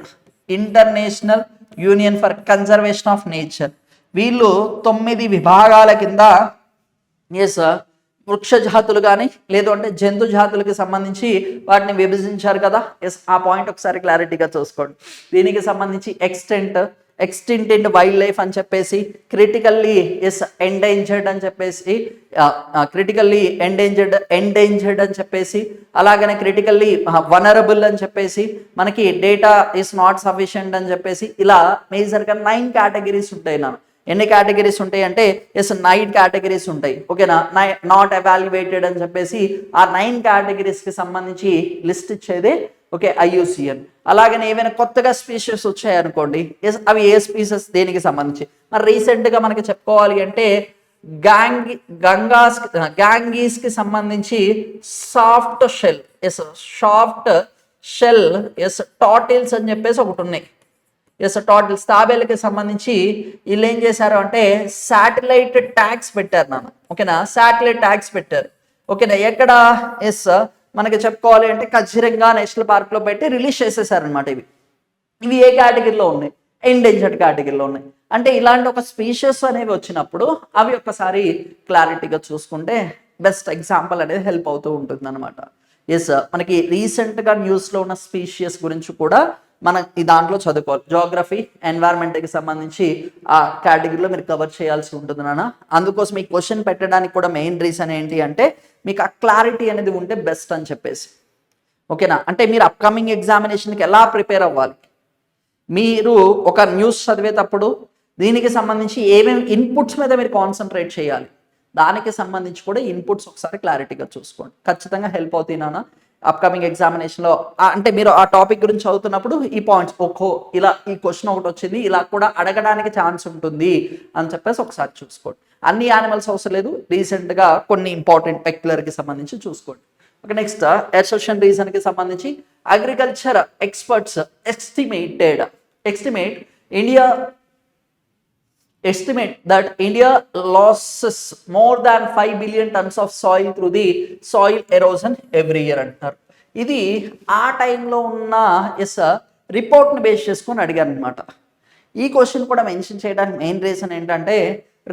international union for conservation of nature. వీళ్ళు 9 విభాగాల కింద ఎస్ వృక్ష జాతులు కానీ లేదు అంటే జంతు జాతులకి సంబంధించి వాటిని విభజించారు కదా. ఎస్, ఆ పాయింట్ ఒకసారి క్లారిటీగా చూసుకోండి. దీనికి సంబంధించి ఎక్స్టింక్ట్ అండ్ వైల్డ్ లైఫ్ అని చెప్పేసి, క్రిటికల్లీ ఎస్ ఎండేంజర్డ్ అని చెప్పేసి, క్రిటికల్లీ ఎండేంజర్డ్ అని చెప్పేసి, అలాగనే క్రిటికల్లీ వనరబుల్ అని చెప్పేసి, మనకి డేటా ఇస్ నాట్ సఫిషియంట్ అని చెప్పేసి, ఇలా మేజర్గా 9 కేటగిరీస్ ఉంటాయి. ఎన్ని కేటగిరీస్ ఉంటాయి అంటే ఎస్ 9 కేటగిరీస్ ఉంటాయి. ఓకేనా, నాట్ ఎవాల్యుయేటెడ్ అని చెప్పేసి ఆ 9 కేటగిరీస్కి సంబంధించి లిస్ట్ ఇచ్చేదే ఓకే IUCN. అలాగనే ఏమైనా కొత్తగా స్పీషీస్ వచ్చాయనుకోండి, అవి ఏ స్పీసెస్ దేనికి సంబంధించి. మరి రీసెంట్గా మనకి చెప్పుకోవాలి అంటే గ్యాంగీస్కి సంబంధించి సాఫ్ట్ షెల్ టాటిల్స్ అని చెప్పేసి ఒకటి ఉన్నాయి. ఎస్, టాటిల్స్ తాబేలకి సంబంధించి వీళ్ళు ఏం చేశారు అంటే శాటిలైట్ ట్యాగ్స్ పెట్టారు నాన్న. ఓకేనా, శాటిలైట్ ట్యాగ్స్ పెట్టారు. ఓకేనా, ఎక్కడ ఎస్ మనకి చెప్పుకోవాలి అంటే కజిరంగా నేషనల్ పార్క్లో పెట్టి రిలీజ్ చేసేసారనమాట. ఇవి ఏ కేటగిరీలో ఉన్నాయి, ఎండేంజర్డ్ కేటగిరీలో ఉన్నాయి. అంటే ఇలాంటి ఒక స్పీషీస్ అనేవి వచ్చినప్పుడు అవి ఒకసారి క్లారిటీగా చూసుకుంటే బెస్ట్ ఎగ్జాంపుల్ అనేది హెల్ప్ అవుతూ ఉంటుంది అనమాట. ఎస్, మనకి రీసెంట్గా న్యూస్లో ఉన్న స్పీషీస్ గురించి కూడా మనం ఈ దాంట్లో చదువుకోవాలి. జోగ్రఫీ, ఎన్వైర్న్మెంట్కి సంబంధించి ఆ కేటగిరీలో మీరు కవర్ చేయాల్సి ఉంటుంది నాన్న. అందుకోసం ఈ క్వశ్చన్ పెట్టడానికి కూడా మెయిన్ రీజన్ ఏంటి అంటే మీకు ఆ క్లారిటీ అనేది ఉంటే బెస్ట్ అని చెప్పేసి. ఓకేనా, అంటే మీరు అప్కమింగ్ ఎగ్జామినేషన్కి ఎలా ప్రిపేర్ అవ్వాలి, మీరు ఒక న్యూస్ చదివేటప్పుడు దీనికి సంబంధించి ఏమేమి ఇన్పుట్స్ మీద మీరు కాన్సన్ట్రేట్ చేయాలి, దానికి సంబంధించి కూడా ఇన్పుట్స్ ఒకసారి క్లారిటీగా చూసుకోండి, ఖచ్చితంగా హెల్ప్ అవుతాయి నాన్న అప్కమింగ్ ఎగ్జామినేషన్లో. అంటే మీరు ఆ టాపిక్ గురించి చదువుతున్నప్పుడు ఈ పాయింట్స్ ఇలా ఈ క్వశ్చన్ ఒకటి వచ్చింది, ఇలా కూడా అడగడానికి ఛాన్స్ ఉంటుంది అని చెప్పేసి ఒకసారి చూసుకోండి. అన్ని యానిమల్స్ అవసరం లేదు, రీసెంట్గా కొన్ని ఇంపార్టెంట్ పెక్యులర్కి సంబంధించి చూసుకోండి. ఓకే, నెక్స్ట్ అసర్షన్ రీజన్కి సంబంధించి agriculture experts estimate that India loses more than 5 billion tons of soil through the soil erosion every year అంటారు. ఇది ఆ టైంలో ఉన్న రిపోర్ట్ని బేస్ చేసుకొని అడిగారు అనమాట. ఈ క్వశ్చన్ కూడా మెన్షన్ చేయడానికి మెయిన్ రీజన్ ఏంటంటే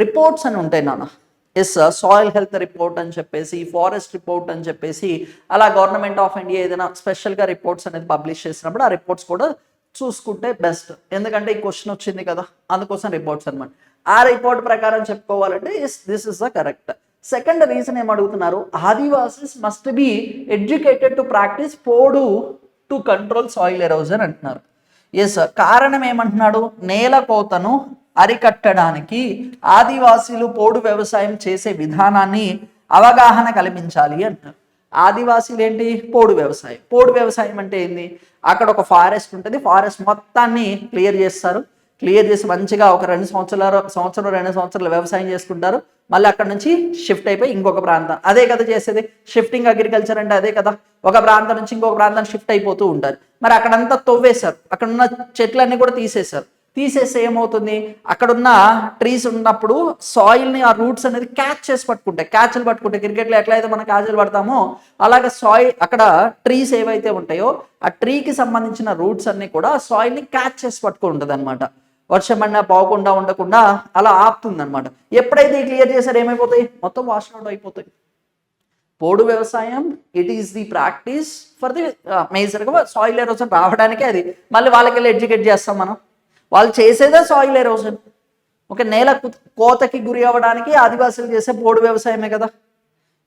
రిపోర్ట్స్ అని ఉంటాయి నాన్న. సాయిల్ హెల్త్ రిపోర్ట్ అని చెప్పేసి, ఫారెస్ట్ రిపోర్ట్ అని చెప్పేసి, అలా గవర్నమెంట్ ఆఫ్ ఇండియా ఏదైనా స్పెషల్గా రిపోర్ట్స్ అనేది పబ్లిష్ చేసినప్పుడు ఆ రిపోర్ట్స్ కూడా చూసుకుంటే బెస్ట్. ఎందుకంటే ఈ క్వశ్చన్ వచ్చింది కదా, అందుకోసం రిపోర్ట్స్ అనమాట. ఆ రిపోర్ట్ ప్రకారం చెప్పుకోవాలంటే this is the correct. Second reason ఏమడుగుతున్నారు, Adivasis must be educated to practise podu to control soil erosion అంటున్నారు. ఎస్, కారణం ఏమంటున్నాడు, నేల కోతను అరికట్టడానికి ఆదివాసీలు పోడు వ్యవసాయం చేసే విధానాన్ని అవగాహన కల్పించాలి అంటున్నారు. ఆదివాసీలు ఏంటి, పోడు వ్యవసాయం అంటే ఏంది, అక్కడ ఒక ఫారెస్ట్ ఉంటుంది, ఫారెస్ట్ మొత్తాన్ని క్లియర్ చేసి మంచిగా ఒక 2 సంవత్సరాలు వ్యవసాయం చేసుకుంటారు, మళ్ళీ అక్కడ నుంచి షిఫ్ట్ అయిపోయి ఇంకొక ప్రాంతం, అదే కదా చేసేది షిఫ్టింగ్ అగ్రికల్చర్ అంటే, అదే కదా, ఒక ప్రాంతం నుంచి ఇంకొక ప్రాంతం షిఫ్ట్ అయిపోతూ ఉంటారు. మరి అక్కడంతా తవ్వేశారు, అక్కడ ఉన్న చెట్లన్నీ కూడా తీసేస్తే ఏమవుతుంది, అక్కడున్న ట్రీస్ ఉన్నప్పుడు సాయిల్ని ఆ రూట్స్ అనేది క్యాచ్లు పట్టుకుంటాయి. క్రికెట్లో ఎట్లయితే మనం క్యాచ్లు పడతామో అలాగే అక్కడ ట్రీస్ ఏవైతే ఉంటాయో ఆ ట్రీకి సంబంధించిన రూట్స్ అన్ని కూడా సాయిల్ని క్యాచ్ చేసి పట్టుకుని ఉంటుంది అనమాట. వర్షం పడినా పోకుండా ఉండకుండా అలా ఆపుతుంది అనమాట. ఎప్పుడైతే క్లియర్ చేశారు ఏమైపోతాయి, మొత్తం వాష్ అవుట్ అయిపోతాయి. పోడు వ్యవసాయం it is the practice for the మేజర్గా సాయిల్ ఎరోజన్ రావడానికే అది. మళ్ళీ వాళ్ళకి వెళ్ళి ఎడ్యుకేట్ చేస్తాం మనం, వాళ్ళు చేసేదే సాయిల్ ఎరోజన్. ఒక నేల కోతకి గురి అవ్వడానికి ఆదివాసులు చేసే పోడు వ్యవసాయమే కదా.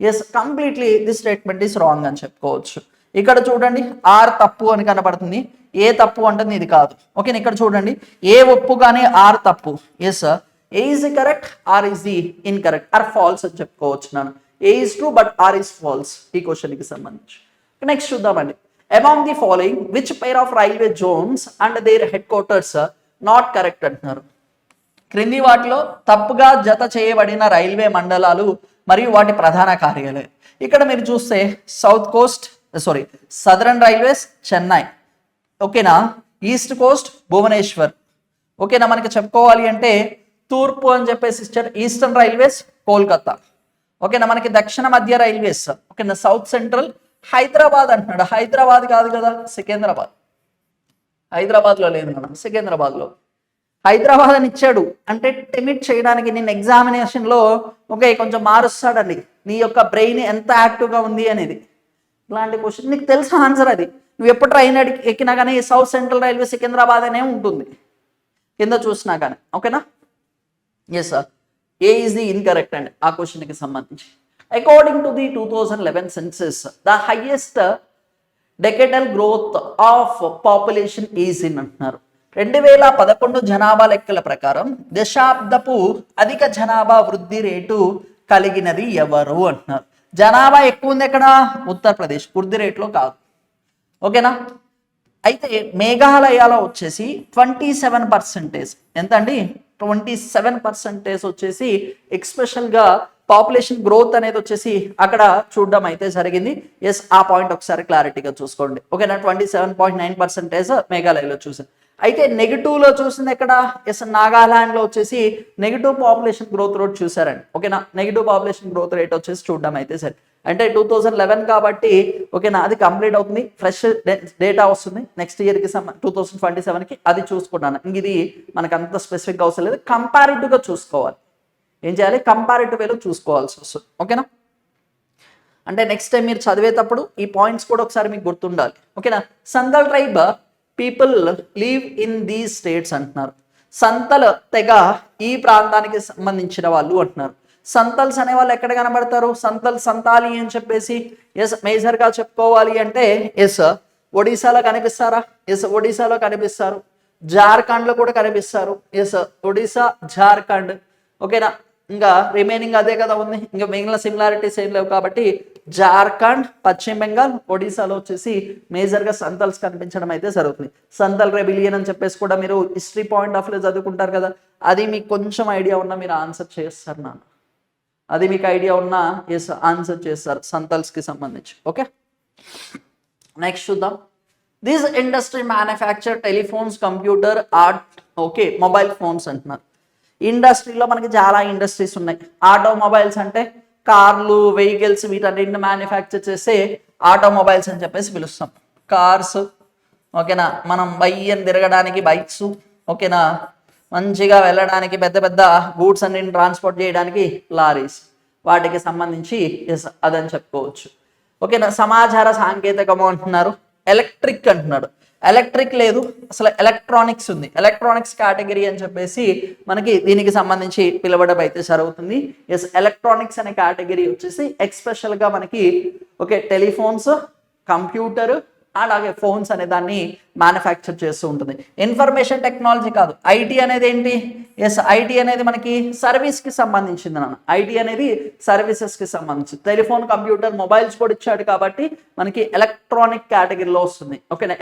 Yes, completely this statement is wrong అని చెప్పుకోవచ్చు. ఇక్కడ చూడండి ఆర్ తప్పు అని కనబడుతుంది, ఏ తప్పు అంటుంది ఇది కాదు. ఓకే, ఇక్కడ చూడండి ఏ ఒప్పు కానీ ఆర్ తప్పు. Yes, A is the correct, or is the incorrect or false అని చెప్పుకోవచ్చు. నేను A is true but R is false ఈ క్వశ్చన్కి సంబంధించి. నెక్స్ట్ చూద్దామండి. Among the following which pair of railway zones and their headquarters not correct అంటున్నారు. క్రింది వాటిలో తప్పుగా జత చేయబడిన రైల్వే మండలాలు మరియు వాటి ప్రధాన కార్యాలయం. ఇక్కడ మీరు చూస్తే సదరన్ రైల్వేస్ చెన్నై, ఓకేనా, ఈస్ట్ కోస్ట్ భువనేశ్వర్, ఓకేనా. మనకి చెప్పుకోవాలి అంటే తూర్పు అని చెప్పేసి ఇచ్చారు, ఈస్టర్న్ రైల్వేస్ కోల్కతా, ఓకేనా. మనకి దక్షిణ మధ్య రైల్వేస్, ఓకేనా, సౌత్ సెంట్రల్ హైదరాబాద్ అంటున్నాడు. హైదరాబాద్ కాదు కదా, సికింద్రాబాద్. హైదరాబాద్లో లేదు మనం, సికింద్రాబాద్లో. హైదరాబాద్ అని ఇచ్చాడు అంటే టెమిట్ చేయడానికి నిన్న ఎగ్జామినేషన్లో ఓకే కొంచెం మారుస్తాడండి నీ యొక్క బ్రెయిన్ ఎంత యాక్టివ్గా ఉంది అనేది. ఇలాంటి క్వశ్చన్ నీకు తెలుసు ఆన్సర్ అది. నువ్వు ఎప్పుడు ట్రైన్ ఎక్కినా కానీ సౌత్ సెంట్రల్ రైల్వే సికింద్రాబాద్ అనే ఉంటుంది కింద చూసినా కానీ, ఓకేనా. Yes sir, A is the incorrect అండి ఆ క్వశ్చన్కి సంబంధించి. According to the 2011 census the highest decadal growth of population is in అంటున్నారు. 2011 జనాభా లెక్కల ప్రకారం దశాబ్దపు అధిక జనాభా వృద్ధి రేటు కలిగినది ఎవరు అంటున్నారు. జనాభా ఎక్కువ ఉంది ఎక్కడ, ఉత్తరప్రదేశ్, వృద్ధి రేట్లో కాదు, ఓకేనా. అయితే మేఘాలయలో వచ్చేసి 27%. ఎంత అండి, 27% వచ్చేసి ఎక్స్పెషల్గా పాపులేషన్ గ్రోత్ అనేది వచ్చేసి అక్కడ చూడడం అయితే జరిగింది. ఎస్, ఆ పాయింట్ ఒకసారి క్లారిటీగా చూసుకోండి, ఓకేనా. 27.9% మేఘాలయలో చూసారు. అయితే నెగిటివ్లో చూసింది ఎక్కడ, ఎస్ నాగాలాండ్లో వచ్చేసి నెగిటివ్ పాపులేషన్ గ్రోత్ రేట్ చూసారండి, ఓకేనా. నెగిటివ్ పాపులేషన్ గ్రోత్ రేట్ వచ్చేసి చూడడం అయితే సరే. అంటే 2011 కాబట్టి ఓకేనా, అది కంప్లీట్ అవుతుంది, ఫ్రెష్ డేటా వస్తుంది నెక్స్ట్ ఇయర్కి 2027కి, అది చూసుకున్నాను. ఇంక ఇది మనకు అంత స్పెసిఫిక్గా అవసరం లేదు, కంపారిటివ్గా చూసుకోవాలి. ఏం చేయాలి, కంపారిటివ్ వేలో చూసుకోవాల్సి వస్తుంది, ఓకేనా. అంటే నెక్స్ట్ టైం మీరు చదివేటప్పుడు ఈ పాయింట్స్ కూడా ఒకసారి మీకు గుర్తుండాలి, ఓకేనా. Santhal tribe people live in these states అంటున్నారు. సంతల తెగ ఈ ప్రాంతానికి సంబంధించిన వాళ్ళు అంటున్నారు. సంతల్స్ అనే వాళ్ళు ఎక్కడ కనబడతారు, సంతాలి అని చెప్పేసి. ఎస్, మేజర్గా చెప్పుకోవాలి అంటే ఎస్ ఒడిశాలో కనిపిస్తారా, ఎస్ ఒడిశాలో కనిపిస్తారు, జార్ఖండ్లో కూడా కనిపిస్తారు. ఎస్, ఒడిశా, జార్ఖండ్, ఓకేనా. ఇంకా రిమైనింగ్ అదే కదా ఉంది, ఇంకా మిగిలిన సిమిలారిటీస్ ఏం లేవు కాబట్టి జార్ఖండ్, పశ్చిమ బెంగాల్, ఒడిశాలో వచ్చేసి మేజర్గా సంతల్స్ కనిపించడం అయితే జరుగుతుంది. సంతల్ రెబిలియన్ అని చెప్పేసి కూడా మీరు హిస్టరీ పాయింట్ ఆఫ్ వ్యూ చదువుకుంటారు కదా, అది మీకు కొంచెం ఐడియా ఉన్నా మీరు ఆన్సర్ చేస్తారు నాన్న, అది మీకు ఐడియా ఉన్నా ఎస్ ఆన్సర్ చేస్తారు సంతల్స్కి సంబంధించి, ఓకే. నెక్స్ట్ చూద్దాం. This industry manufacture telephones, computer, art, okay, mobile phones అంటున్నారు. ఇండస్ట్రీలో మనకి చాలా ఇండస్ట్రీస్ ఉన్నాయి. ఆటోమొబైల్స్ అంటే కార్లు, వెహికల్స్, వీటన్నిటిని మ్యానుఫ్యాక్చర్ చేసే ఆటోమొబైల్స్ అని చెప్పేసి పిలుస్తాం. కార్స్, ఓకేనా, మనం బయ్యని తిరగడానికి బైక్స్, ఓకేనా, మంచిగా వెళ్ళడానికి పెద్ద పెద్ద గూడ్స్ అన్నిటిని ట్రాన్స్పోర్ట్ చేయడానికి లారీస్, వాటికి సంబంధించి ఎస్ అదని చెప్పుకోవచ్చు, ఓకేనా. సమాచార సాంకేతికము అంటున్నారు. ఎలక్ట్రిక్ అంటున్నాడు. ఎలక్ట్రిక్ లేదు, అసలు ఎలక్ట్రానిక్స్ ఉంది. ఎలక్ట్రానిక్స్ కేటగిరీ అని చెప్పేసి మనకి దీనికి సంబంధించి పిలవడం అయితే జరుగుతుంది. ఎస్, ఎలక్ట్రానిక్స్ అనే కేటగిరీ వచ్చేసి ఎక్స్పెషల్గా మనకి ఓకే టెలిఫోన్స్, కంప్యూటర్, అలాగే ఫోన్స్ అనే దాన్ని మ్యానుఫ్యాక్చర్ చేస్తూ ఉంటుంది. ఇన్ఫర్మేషన్ టెక్నాలజీ కాదు, ఐటీ అనేది ఏంటి, ఎస్ ఐటీ అనేది మనకి సర్వీస్కి సంబంధించింది నాన్న. ఐటీ అనేది సర్వీసెస్కి సంబంధించి టెలిఫోన్, కంప్యూటర్, మొబైల్స్ కూడా ఇచ్చాడు కాబట్టి మనకి ఎలక్ట్రానిక్ కేటగిరీలో వస్తుంది, ఓకేనా.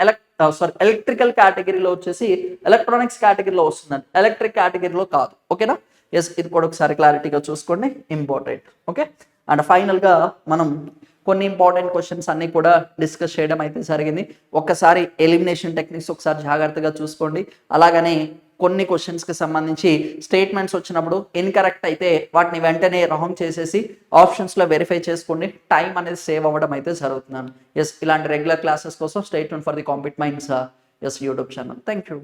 ఎలక్ట్రికల్ కేటగిరీలో వచ్చేసి ఎలక్ట్రానిక్స్ కేటగిరీలో వస్తుందండి, ఎలక్ట్రిక్ కేటగిరీలో కాదు, ఓకేనా. ఎస్, ఇది కూడా ఒకసారి క్లారిటీగా చూసుకోండి, ఇంపార్టెంట్, ఓకే. అండ్ ఫైనల్గా మనం కొన్ని ఇంపార్టెంట్ క్వశ్చన్స్ అన్ని కూడా డిస్కస్ చేయడం అయితే జరిగింది. ఒక్కసారి ఎలిమినేషన్ టెక్నిక్స్ ఒకసారి జాగ్రత్తగా చూసుకోండి. అలాగనే కొన్ని క్వశ్చన్స్కి సంబంధించి స్టేట్మెంట్స్ వచ్చినప్పుడు ఇన్కరెక్ట్ అయితే వాటిని వెంటనే రాంగ్ చేసేసి ఆప్షన్స్లో వెరిఫై చేసుకోండి, టైం అనేది సేవ్ అవ్వడం అయితే జరుగుతున్నాను. ఎస్, ఇలాంటి రెగ్యులర్ క్లాసెస్ కోసం stay tune for the Compete Minds yes YouTube channel. Thank you.